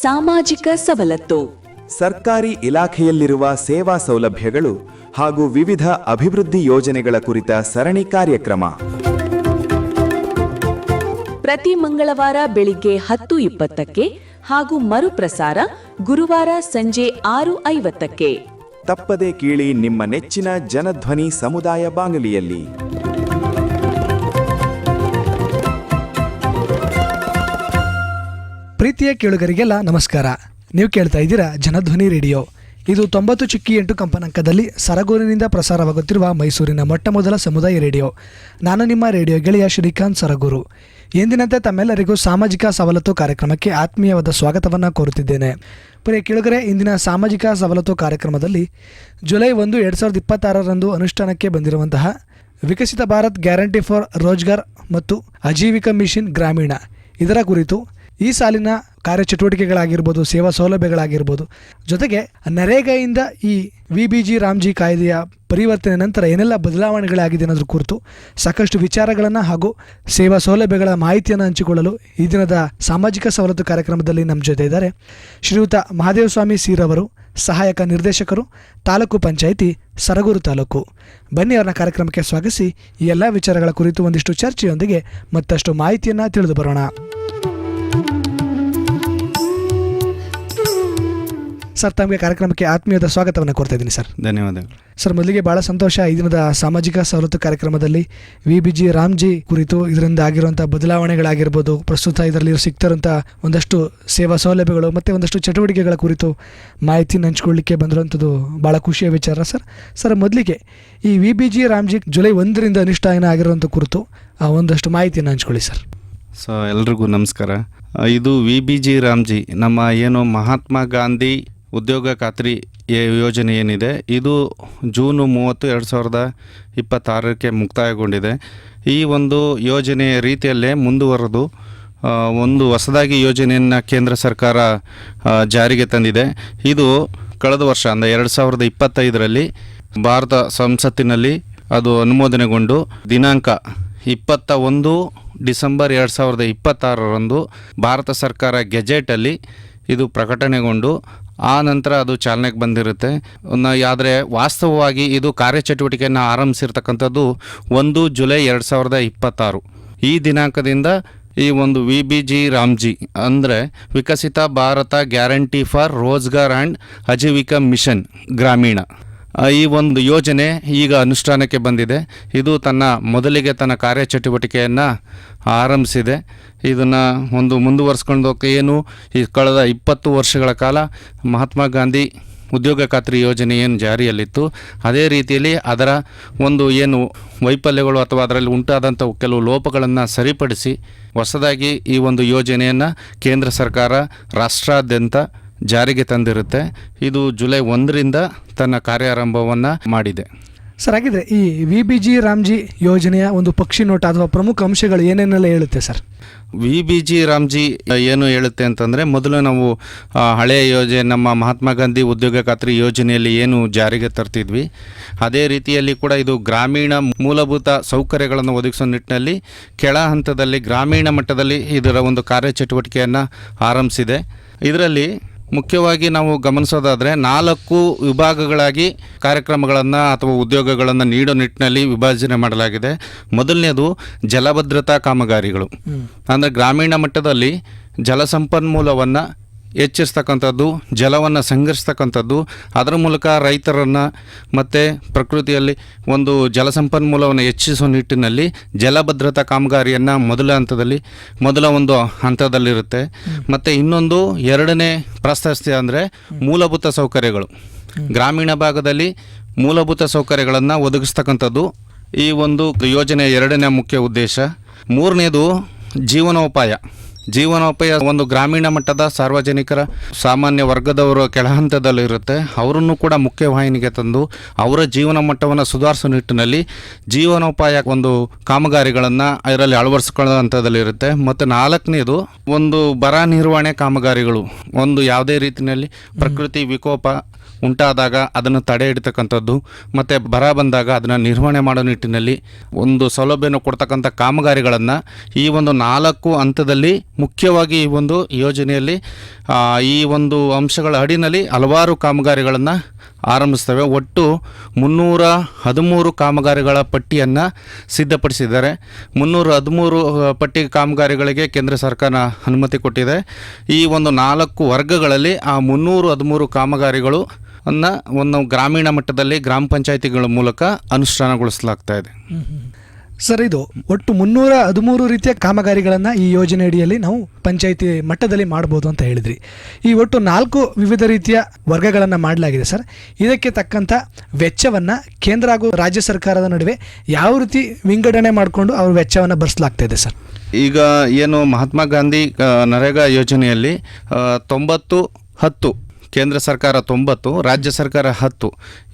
ಸಾಮಾಜಿಕ ಸವಲತ್ತು. ಸರ್ಕಾರಿ ಇಲಾಖೆಯಲ್ಲಿರುವ ಸೇವಾ ಸೌಲಭ್ಯಗಳು ಹಾಗೂ ವಿವಿಧ ಅಭಿವೃದ್ಧಿ ಯೋಜನೆಗಳ ಕುರಿತ ಸರಣಿ ಕಾರ್ಯಕ್ರಮ. ಪ್ರತಿ ಮಂಗಳವಾರ ಬೆಳಿಗ್ಗೆ 10:20ಕ್ಕೆ ಹಾಗೂ ಮರುಪ್ರಸಾರ ಗುರುವಾರ ಸಂಜೆ 6:50ಕ್ಕೆ. ತಪ್ಪದೆ ಕೇಳಿ ನಿಮ್ಮ ನೆಚ್ಚಿನ ಜನಧ್ವನಿ ಸಮುದಾಯ ಬಾನುಲಿಯಲ್ಲಿ. ಪ್ರೀತಿಯ ಕೇಳುಗರಿಗೆಲ್ಲ ನಮಸ್ಕಾರ. ನೀವು ಕೇಳ್ತಾ ಇದ್ದೀರಾ ಜನಧ್ವನಿ ರೇಡಿಯೋ. ಇದು 90.8 ಕಂಪನಾಂಕದಲ್ಲಿ ಸರಗೂರಿನಿಂದ ಪ್ರಸಾರವಾಗುತ್ತಿರುವ ಮೈಸೂರಿನ ಮೊಟ್ಟಮೊದಲ ಸಮುದಾಯ ರೇಡಿಯೋ. ನಾನು ನಿಮ್ಮ ರೇಡಿಯೋ ಗೆಳೆಯ ಶ್ರೀಕಾಂತ್ ಸರಗೂರು. ಎಂದಿನಂತೆ ತಮ್ಮೆಲ್ಲರಿಗೂ ಸಾಮಾಜಿಕ ಸವಲತ್ತು ಕಾರ್ಯಕ್ರಮಕ್ಕೆ ಆತ್ಮೀಯವಾದ ಸ್ವಾಗತವನ್ನು ಕೋರುತ್ತಿದ್ದೇನೆ. ಪ್ರಿಯ ಕೇಳುಗರೆ, ಇಂದಿನ ಸಾಮಾಜಿಕ ಸವಲತ್ತು ಕಾರ್ಯಕ್ರಮದಲ್ಲಿ ಜುಲೈ 1, 2026 ಅನುಷ್ಠಾನಕ್ಕೆ ಬಂದಿರುವಂತಹ ವಿಕಸಿತ ಭಾರತ್ ಗ್ಯಾರಂಟಿ ಫಾರ್ ರೋಜ್ಗಾರ್ ಮತ್ತು ಆಜೀವಿಕ ಮಿಷನ್ ಗ್ರಾಮೀಣ ಇದರ ಕುರಿತು ಈ ಸಾಲಿನ ಕಾರ್ಯಚಟುವಟಿಕೆಗಳಾಗಿರ್ಬೋದು, ಸೇವಾ ಸೌಲಭ್ಯಗಳಾಗಿರ್ಬೋದು, ಜೊತೆಗೆ ನರೇಗಾಯಿಂದ ಈ VBG ರಾಮ್ಜಿ ಕಾಯ್ದೆಯ ಪರಿವರ್ತನೆ ನಂತರ ಏನೆಲ್ಲ ಬದಲಾವಣೆಗಳಾಗಿದೆ ಅನ್ನೋದ್ರ ಕುರಿತು ಸಾಕಷ್ಟು ವಿಚಾರಗಳನ್ನು ಹಾಗೂ ಸೇವಾ ಸೌಲಭ್ಯಗಳ ಮಾಹಿತಿಯನ್ನು ಹಂಚಿಕೊಳ್ಳಲು ಈ ದಿನದ ಸಾಮಾಜಿಕ ಸವಲತ್ತು ಕಾರ್ಯಕ್ರಮದಲ್ಲಿ ನಮ್ಮ ಜೊತೆ ಇದ್ದಾರೆ ಶ್ರೀಯುತ ಮಹಾದೇವಸ್ವಾಮಿ ಸೀರವರು, ಸಹಾಯಕ ನಿರ್ದೇಶಕರು, ತಾಲೂಕು ಪಂಚಾಯಿತಿ ಸರಗೂರು ತಾಲೂಕು. ಬನ್ನಿ ಅವರನ್ನ ಕಾರ್ಯಕ್ರಮಕ್ಕೆ ಸ್ವಾಗತಿಸಿ ಈ ಎಲ್ಲ ವಿಚಾರಗಳ ಕುರಿತು ಒಂದಿಷ್ಟು ಚರ್ಚೆಯೊಂದಿಗೆ ಮತ್ತಷ್ಟು ಮಾಹಿತಿಯನ್ನು ತಿಳಿದು ಬರೋಣ. ಸರ್, ತಮಗೆ ಕಾರ್ಯಕ್ರಮಕ್ಕೆ ಆತ್ಮೀಯದ ಸ್ವಾಗತವನ್ನು ಕೋರ್ತಾ ಇದ್ದೀನಿ ಸರ್. ಧನ್ಯವಾದಗಳು ಸರ್. ಮೊದಲಿಗೆ ಭಾಳ ಸಂತೋಷ, ಈ ದಿನದ ಸಾಮಾಜಿಕ ಸವಲತ್ತು ಕಾರ್ಯಕ್ರಮದಲ್ಲಿ VBG ರಾಮ್ಜಿ ಕುರಿತು ಇದರಿಂದ ಆಗಿರುವಂಥ ಬದಲಾವಣೆಗಳಾಗಿರ್ಬೋದು, ಪ್ರಸ್ತುತ ಇದರಲ್ಲಿ ಸಿಗ್ತಿರುವಂಥ ಒಂದಷ್ಟು ಸೇವಾ ಸೌಲಭ್ಯಗಳು ಮತ್ತು ಒಂದಷ್ಟು ಚಟುವಟಿಕೆಗಳ ಕುರಿತು ಮಾಹಿತಿನ ಹಂಚ್ಕೊಳ್ಳಿಕ್ಕೆ ಬಂದಿರುವಂಥದ್ದು ಭಾಳ ಖುಷಿಯ ವಿಚಾರ ಸರ್. ಮೊದಲಿಗೆ ಈ VBG ರಾಮ್ಜಿ ಜುಲೈ 1 ಅನುಷ್ಠಾನ ಆಗಿರುವಂಥ ಕುರಿತು ಒಂದಷ್ಟು ಮಾಹಿತಿಯನ್ನು ಹಂಚ್ಕೊಳ್ಳಿ ಸರ್. ಸೊ ಎಲ್ರಿಗೂ ನಮಸ್ಕಾರ. ಇದು VBG ರಾಮ್ಜಿ ನಮ್ಮ ಏನು ಮಹಾತ್ಮ ಗಾಂಧಿ ಉದ್ಯೋಗ ಖಾತ್ರಿ ಯೋಜನೆ ಏನಿದೆ, ಇದು ಜೂನ್ 30, 2026ಕ್ಕೆ ಮುಕ್ತಾಯಗೊಂಡಿದೆ. ಈ ಒಂದು ಯೋಜನೆಯ ರೀತಿಯಲ್ಲೇ ಮುಂದುವರೆದು ಒಂದು ಹೊಸದಾಗಿ ಯೋಜನೆಯನ್ನು ಕೇಂದ್ರ ಸರ್ಕಾರ ಜಾರಿಗೆ ತಂದಿದೆ. ಇದು ಕಳೆದ ವರ್ಷ ಅಂದರೆ 2025ರಲ್ಲಿ ಭಾರತ ಸಂಸತ್ತಿನಲ್ಲಿ ಅದು ಅನುಮೋದನೆಗೊಂಡು ದಿನಾಂಕ 21 ಡಿಸೆಂಬರ್ 2026ರಂದು ಭಾರತ ಸರ್ಕಾರ ಗೆಜೆಟಲ್ಲಿ ಇದು ಪ್ರಕಟಣೆಗೊಂಡು ಆ ನಂತರ ಅದು ಚಾಲನೆಗೆ ಬಂದಿರುತ್ತೆ. ಆದರೆ ವಾಸ್ತವವಾಗಿ ಇದು ಕಾರ್ಯಚಟುವಟಿಕೆಯನ್ನು ಆರಂಭಿಸಿರ್ತಕ್ಕಂಥದ್ದು 1 ಜುಲೈ 2026 ಈ ದಿನಾಂಕದಿಂದ ಈ ಒಂದು VBG ರಾಮ್ಜಿ ಅಂದರೆ Viksit Bharat guarantee for Rozgar and Ajeevika mission Gramin ಈ ಒಂದು ಯೋಜನೆ ಈಗ ಅನುಷ್ಠಾನಕ್ಕೆ ಬಂದಿದೆ. ಇದು ಮೊದಲಿಗೆ ತನ್ನ ಕಾರ್ಯಚಟುವಟಿಕೆಯನ್ನು ಆರಂಭಿಸಿದೆ. ಇದನ್ನು ಒಂದು ಮುಂದುವರಿಸ್ಕೊಂಡೋಕೆ ಏನು ಈ ಕಳೆದ 20 ವರ್ಷಗಳ ಕಾಲ ಮಹಾತ್ಮ ಗಾಂಧಿ ಉದ್ಯೋಗ ಖಾತ್ರಿ ಯೋಜನೆ ಏನು ಜಾರಿಯಲ್ಲಿತ್ತು, ಅದೇ ರೀತಿಯಲ್ಲಿ ಅದರ ಒಂದು ಏನು ವೈಫಲ್ಯಗಳು ಅಥವಾ ಅದರಲ್ಲಿ ಉಂಟಾದಂಥ ಕೆಲವು ಲೋಪಗಳನ್ನು ಸರಿಪಡಿಸಿ ಹೊಸದಾಗಿ ಈ ಒಂದು ಯೋಜನೆಯನ್ನು ಕೇಂದ್ರ ಸರ್ಕಾರ ರಾಷ್ಟ್ರಾದ್ಯಂತ ಜಾರಿಗೆ ತಂದಿರುತ್ತೆ. ಇದು ಜುಲೈ 1 ತನ್ನ ಕಾರ್ಯಾರಂಭವನ್ನು ಮಾಡಿದೆ. ಸರ್, ಹಾಗಿದ್ರೆ ಈ VBG ರಾಮ್ಜಿ ಯೋಜನೆಯ ಒಂದು ಪಕ್ಷಿ ನೋಟ ಅಥವಾ ಪ್ರಮುಖ ಅಂಶಗಳು ಏನೇನೆಲ್ಲ ಹೇಳುತ್ತೆ ಸರ್? VBG ರಾಮ್ಜಿ ಏನು ಹೇಳುತ್ತೆ ಅಂತಂದರೆ, ಮೊದಲು ನಾವು ಹಳೆಯ ಯೋಜನೆ ನಮ್ಮ ಮಹಾತ್ಮ ಗಾಂಧಿ ಉದ್ಯೋಗ ಖಾತ್ರಿ ಯೋಜನೆಯಲ್ಲಿ ಏನು ಜಾರಿಗೆ ತರ್ತಿದ್ವಿ, ಅದೇ ರೀತಿಯಲ್ಲಿ ಕೂಡ ಇದು ಗ್ರಾಮೀಣ ಮೂಲಭೂತ ಸೌಕರ್ಯಗಳನ್ನು ಒದಗಿಸೋ ನಿಟ್ಟಿನಲ್ಲಿ ಕೆಳ ಹಂತದಲ್ಲಿ ಗ್ರಾಮೀಣ ಮಟ್ಟದಲ್ಲಿ ಇದರ ಒಂದು ಕಾರ್ಯಚಟುವಟಿಕೆಯನ್ನು ಆರಂಭಿಸಿದೆ. ಇದರಲ್ಲಿ ಮುಖ್ಯವಾಗಿ ನಾವು ಗಮನಿಸೋದಾದರೆ 4 ವಿಭಾಗಗಳಾಗಿ ಕಾರ್ಯಕ್ರಮಗಳನ್ನು ಅಥವಾ ಉದ್ಯೋಗಗಳನ್ನು ನೀಡೋ ನಿಟ್ಟಿನಲ್ಲಿ ವಿಭಜನೆ ಮಾಡಲಾಗಿದೆ. ಮೊದಲನೇದು ಜಲಭದ್ರತಾ ಕಾಮಗಾರಿಗಳು, ಅಂದರೆ ಗ್ರಾಮೀಣ ಮಟ್ಟದಲ್ಲಿ ಜಲಸಂಪನ್ಮೂಲವನ್ನು ಹೆಚ್ಚಿಸ್ತಕ್ಕಂಥದ್ದು, ಜಲವನ್ನು ಸಂಗ್ರಹಿಸ್ತಕ್ಕಂಥದ್ದು, ಅದರ ಮೂಲಕ ರೈತರನ್ನು ಮತ್ತು ಪ್ರಕೃತಿಯಲ್ಲಿ ಒಂದು ಜಲಸಂಪನ್ಮೂಲವನ್ನು ಹೆಚ್ಚಿಸುವ ನಿಟ್ಟಿನಲ್ಲಿ ಜಲಭದ್ರತಾ ಕಾಮಗಾರಿಯನ್ನು ಮೊದಲ ಒಂದು ಹಂತದಲ್ಲಿರುತ್ತೆ. ಮತ್ತು ಇನ್ನೊಂದು 2ನೇ ಪ್ರಶಸ್ತಿ ಅಂದರೆ ಮೂಲಭೂತ ಸೌಕರ್ಯಗಳು. ಗ್ರಾಮೀಣ ಭಾಗದಲ್ಲಿ ಮೂಲಭೂತ ಸೌಕರ್ಯಗಳನ್ನು ಒದಗಿಸ್ತಕ್ಕಂಥದ್ದು ಈ ಒಂದು ಯೋಜನೆಯ 2ನೇ ಮುಖ್ಯ ಉದ್ದೇಶ. 3ನೇದು ಜೀವನೋಪಾಯ ಒಂದು ಗ್ರಾಮೀಣ ಮಟ್ಟದ ಸಾರ್ವಜನಿಕರ ಸಾಮಾನ್ಯ ವರ್ಗದವರು ಕೆಳಹಂತದಲ್ಲಿರುತ್ತೆ, ಅವರನ್ನು ಕೂಡ ಮುಖ್ಯವಾಹಿನಿಗೆ ತಂದು ಅವರ ಜೀವನ ಮಟ್ಟವನ್ನು ಸುಧಾರಿಸೋ ನಿಟ್ಟಿನಲ್ಲಿ ಜೀವನೋಪಾಯ ಒಂದು ಕಾಮಗಾರಿಗಳನ್ನು ಇದರಲ್ಲಿ ಅಳವಡಿಸ್ಕೊಳ್ಳೋ ಹಂತದಲ್ಲಿರುತ್ತೆ. ಮತ್ತು 4ನೇದು ಒಂದು ಬರ ನಿರ್ವಹಣೆ ಕಾಮಗಾರಿಗಳು, ಒಂದು ಯಾವುದೇ ರೀತಿಯಲ್ಲಿ ಪ್ರಕೃತಿ ವಿಕೋಪ ಉಂಟಾದಾಗ ಅದನ್ನು ತಡೆ ಹಿಡಿತಕ್ಕಂಥದ್ದು ಮತ್ತು ಬರ ಬಂದಾಗ ಅದನ್ನು ನಿರ್ವಹಣೆ ಮಾಡೋ ನಿಟ್ಟಿನಲ್ಲಿ ಒಂದು ಸೌಲಭ್ಯವನ್ನು ಕೊಡ್ತಕ್ಕಂಥ ಕಾಮಗಾರಿಗಳನ್ನು ಈ ಒಂದು 4 ಹಂತದಲ್ಲಿ ಮುಖ್ಯವಾಗಿ ಈ ಒಂದು ಯೋಜನೆಯಲ್ಲಿ ಈ ಒಂದು ಅಂಶಗಳ ಅಡಿನಲ್ಲಿ ಹಲವಾರು ಕಾಮಗಾರಿಗಳನ್ನು ಆರಂಭಿಸ್ತವೆ. ಒಟ್ಟು 313 ಕಾಮಗಾರಿಗಳ ಪಟ್ಟಿಯನ್ನು ಸಿದ್ಧಪಡಿಸಿದ್ದಾರೆ. 313 ಪಟ್ಟಿ ಕಾಮಗಾರಿಗಳಿಗೆ ಕೇಂದ್ರ ಸರ್ಕಾರ ಅನುಮತಿ ಕೊಟ್ಟಿದೆ. ಈ ಒಂದು 4 ವರ್ಗಗಳಲ್ಲಿ ಆ 313 ಕಾಮಗಾರಿಗಳು ಒಂದು ಗ್ರಾಮೀಣ ಮಟ್ಟದಲ್ಲಿ ಗ್ರಾಮ ಪಂಚಾಯಿತಿಗಳ ಮೂಲಕ ಅನುಷ್ಠಾನಗೊಳಿಸಲಾಗ್ತಾ ಇದೆ. ಸರ್, ಇದು ಒಟ್ಟು 313 ರೀತಿಯ ಕಾಮಗಾರಿಗಳನ್ನು ಈ ಯೋಜನೆ ಅಡಿಯಲ್ಲಿ ನಾವು ಪಂಚಾಯಿತಿ ಮಟ್ಟದಲ್ಲಿ ಮಾಡ್ಬೋದು ಅಂತ ಹೇಳಿದ್ರಿ. ಈ ಒಟ್ಟು 4 ವಿವಿಧ ರೀತಿಯ ವರ್ಗಗಳನ್ನು ಮಾಡಲಾಗಿದೆ ಸರ್. ಇದಕ್ಕೆ ತಕ್ಕಂಥ ವೆಚ್ಚವನ್ನು ಕೇಂದ್ರ ಹಾಗೂ ರಾಜ್ಯ ಸರ್ಕಾರದ ನಡುವೆ ಯಾವ ರೀತಿ ವಿಂಗಡಣೆ ಮಾಡಿಕೊಂಡು ಅವ್ರ ವೆಚ್ಚವನ್ನು ಭರಿಸಲಾಗ್ತಾ ಇದೆ ಸರ್? ಈಗ ಏನು ಮಹಾತ್ಮ ಗಾಂಧಿ ನರೇಗಾ ಯೋಜನೆಯಲ್ಲಿ 90-10 ಕೇಂದ್ರ ಸರ್ಕಾರ 90, ರಾಜ್ಯ ಸರ್ಕಾರ 10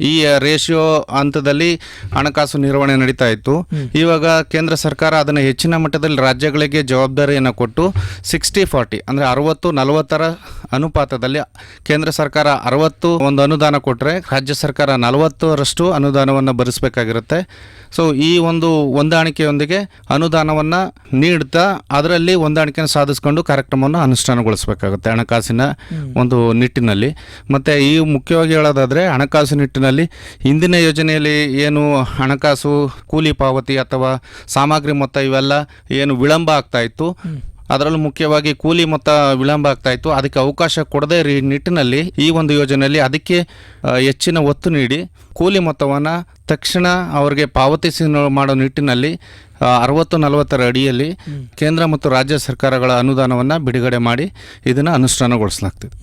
ಈ ರೇಷಿಯೋ ಹಂತದಲ್ಲಿ ಹಣಕಾಸು ನಿರ್ವಹಣೆ ನಡೀತಾ ಇತ್ತು. ಇವಾಗ ಕೇಂದ್ರ ಸರ್ಕಾರ ಅದನ್ನು ಹೆಚ್ಚಿನ ಮಟ್ಟದಲ್ಲಿ ರಾಜ್ಯಗಳಿಗೆ ಜವಾಬ್ದಾರಿಯನ್ನು ಕೊಟ್ಟು 60-40 ಅಂದರೆ 60-40 ಅನುಪಾತದಲ್ಲಿ ಕೇಂದ್ರ ಸರ್ಕಾರ 60 ಒಂದು ಅನುದಾನ ಕೊಟ್ಟರೆ ರಾಜ್ಯ ಸರ್ಕಾರ 40ರಷ್ಟು ಅನುದಾನವನ್ನು ಭರಿಸಬೇಕಾಗಿರುತ್ತೆ. ಸೊ ಈ ಒಂದು ಹೊಂದಾಣಿಕೆಯೊಂದಿಗೆ ಅನುದಾನವನ್ನು ನೀಡ್ತಾ ಅದರಲ್ಲಿ ಹೊಂದಾಣಿಕೆಯನ್ನು ಸಾಧಿಸಿಕೊಂಡು ಕಾರ್ಯಕ್ರಮವನ್ನು ಅನುಷ್ಠಾನಗೊಳಿಸಬೇಕಾಗುತ್ತೆ ಹಣಕಾಸಿನ ಒಂದು ನಿಟ್ಟಿನಲ್ಲಿ. ಮತ್ತು ಈ ಮುಖ್ಯವಾಗಿ ಹೇಳೋದಾದರೆ ಹಣಕಾಸು ನಿಟ್ಟಿನಲ್ಲಿ ಹಿಂದಿನ ಯೋಜನೆಯಲ್ಲಿ ಏನು ಹಣಕಾಸು ಕೂಲಿ ಪಾವತಿ ಅಥವಾ ಸಾಮಗ್ರಿ ಮೊತ್ತ ಇವೆಲ್ಲ ಏನು ವಿಳಂಬ ಆಗ್ತಾಯಿತ್ತು, ಅದರಲ್ಲೂ ಮುಖ್ಯವಾಗಿ ಕೂಲಿ ಮೊತ್ತ ವಿಳಂಬ ಆಗ್ತಾಯಿತ್ತು. ಅದಕ್ಕೆ ಅವಕಾಶ ಕೊಡದೇ ನಿಟ್ಟಿನಲ್ಲಿ ಈ ಒಂದು ಯೋಜನೆಯಲ್ಲಿ ಅದಕ್ಕೆ ಹೆಚ್ಚಿನ ಒತ್ತು ನೀಡಿ ಕೂಲಿ ಮೊತ್ತವನ್ನು ತಕ್ಷಣ ಅವರಿಗೆ ಪಾವತಿಸಿ ಮಾಡೋ ನಿಟ್ಟಿನಲ್ಲಿ 60-40 ಅಡಿಯಲ್ಲಿ ಕೇಂದ್ರ ಮತ್ತು ರಾಜ್ಯ ಸರ್ಕಾರಗಳ ಅನುದಾನವನ್ನು ಬಿಡುಗಡೆ ಮಾಡಿ ಇದನ್ನು ಅನುಷ್ಠಾನಗೊಳಿಸಲಾಗ್ತದೆ.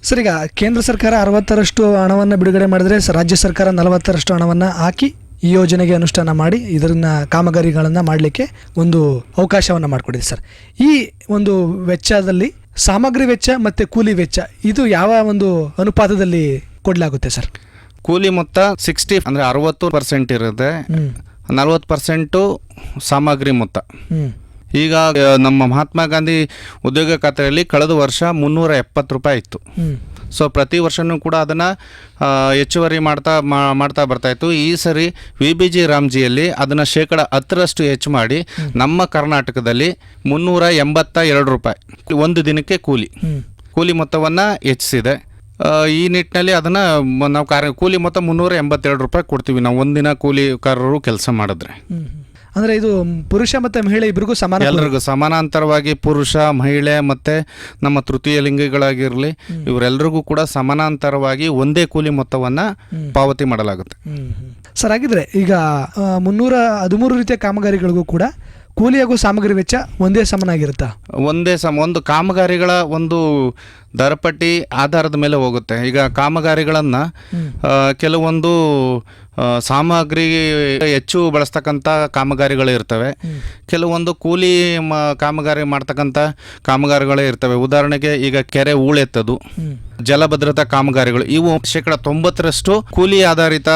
ಸರ್, ಈಗ ಕೇಂದ್ರ ಸರ್ಕಾರ 60ರಷ್ಟು ಹಣವನ್ನು ಬಿಡುಗಡೆ ಮಾಡಿದರೆ ರಾಜ್ಯ ಸರ್ಕಾರ 40ರಷ್ಟು ಹಣವನ್ನು ಹಾಕಿ ಈ ಯೋಜನೆಗೆ ಅನುಷ್ಠಾನ ಮಾಡಿ ಇದನ್ನ ಕಾಮಗಾರಿಗಳನ್ನು ಮಾಡಲಿಕ್ಕೆ ಒಂದು ಅವಕಾಶವನ್ನು ಮಾಡಿಕೊಡಿದೆ ಸರ್. ಈ ಒಂದು ವೆಚ್ಚದಲ್ಲಿ ಸಾಮಗ್ರಿ ವೆಚ್ಚ ಮತ್ತು ಕೂಲಿ ವೆಚ್ಚ ಇದು ಯಾವ ಒಂದು ಅನುಪಾತದಲ್ಲಿ ಕೊಡಲಾಗುತ್ತೆ ಸರ್? ಕೂಲಿ ಮೊತ್ತ 60 ಅಂದರೆ 60% ಇರುತ್ತೆ, 40% ಸಾಮಗ್ರಿ ಮೊತ್ತ. ಈಗ ನಮ್ಮ ಮಹಾತ್ಮ ಗಾಂಧಿ ಉದ್ಯೋಗ ಖಾತ್ರಿಯಲ್ಲಿ ಕಳೆದ ವರ್ಷ 370 ರೂಪಾಯಿ ಇತ್ತು. ಸೊ ಪ್ರತಿ ವರ್ಷವೂ ಕೂಡ ಅದನ್ನು ಹೆಚ್ಚುವರಿ ಮಾಡ್ತಾ ಬರ್ತಾಯಿತ್ತು. ಈ ಸರಿ VBG ರಾಮ್ಜಿಯಲ್ಲಿ ಅದನ್ನು 10% ಹೆಚ್ಚು ಮಾಡಿ ನಮ್ಮ ಕರ್ನಾಟಕದಲ್ಲಿ 382 ರೂಪಾಯಿ ಒಂದು ದಿನಕ್ಕೆ ಕೂಲಿ ಮೊತ್ತವನ್ನು ಹೆಚ್ಚಿಸಿದೆ. ಈ ನಿಟ್ಟಿನಲ್ಲಿ ಅದನ್ನು ನಾವು ಕೂಲಿ ಮೊತ್ತ 382 ರೂಪಾಯಿ ಕೊಡ್ತೀವಿ ನಾವು ಒಂದಿನ ಕೂಲಿಕಾರರು ಕೆಲಸ ಮಾಡಿದ್ರೆ. ಅಂದರೆ ಇದು ಪುರುಷ ಮತ್ತು ಮಹಿಳೆ ಇಬ್ಬರಿಗೂ ಸಮಾನ, ಎಲ್ಲರಿಗೂ ಸಮಾನಾಂತರವಾಗಿ ಪುರುಷ ಮಹಿಳೆ ಮತ್ತು ನಮ್ಮ ತೃತೀಯ ಲಿಂಗಿಗಳಾಗಿರಲಿ ಇವರೆಲ್ಲರಿಗೂ ಕೂಡ ಸಮಾನಾಂತರವಾಗಿ ಒಂದೇ ಕೂಲಿ ಮೊತ್ತವನ್ನು ಪಾವತಿ ಮಾಡಲಾಗುತ್ತೆ. ಸರ್, ಹಾಗಿದ್ರೆ ಈಗ 313 ರೀತಿಯ ಕಾಮಗಾರಿಗಳಿಗೂ ಕೂಡ ಕೂಲಿ ಹಾಗೂ ಸಾಮಗ್ರಿ ವೆಚ್ಚ ಒಂದೇ ಸಮನಾಗಿರುತ್ತಾ? ಒಂದು ಕಾಮಗಾರಿಗಳ ಒಂದು ದರಪಟ್ಟಿ ಆಧಾರದ ಮೇಲೆ ಹೋಗುತ್ತೆ. ಈಗ ಕಾಮಗಾರಿಗಳನ್ನು ಕೆಲವೊಂದು ಸಾಮಗ್ರಿ ಹೆಚ್ಚು ಬಳಸ್ತಕ್ಕಂಥ ಕಾಮಗಾರಿಗಳು ಇರ್ತವೆ, ಕೆಲವೊಂದು ಕೂಲಿ ಕಾಮಗಾರಿ ಮಾಡ್ತಕ್ಕಂಥ ಕಾಮಗಾರಿಗಳೇ ಇರ್ತವೆ. ಉದಾಹರಣೆಗೆ ಈಗ ಕೆರೆ ಹೂಳೆತ್ತದು, ಜಲಭದ್ರತಾ ಕಾಮಗಾರಿಗಳು ಇವು 90% ಕೂಲಿ ಆಧಾರಿತ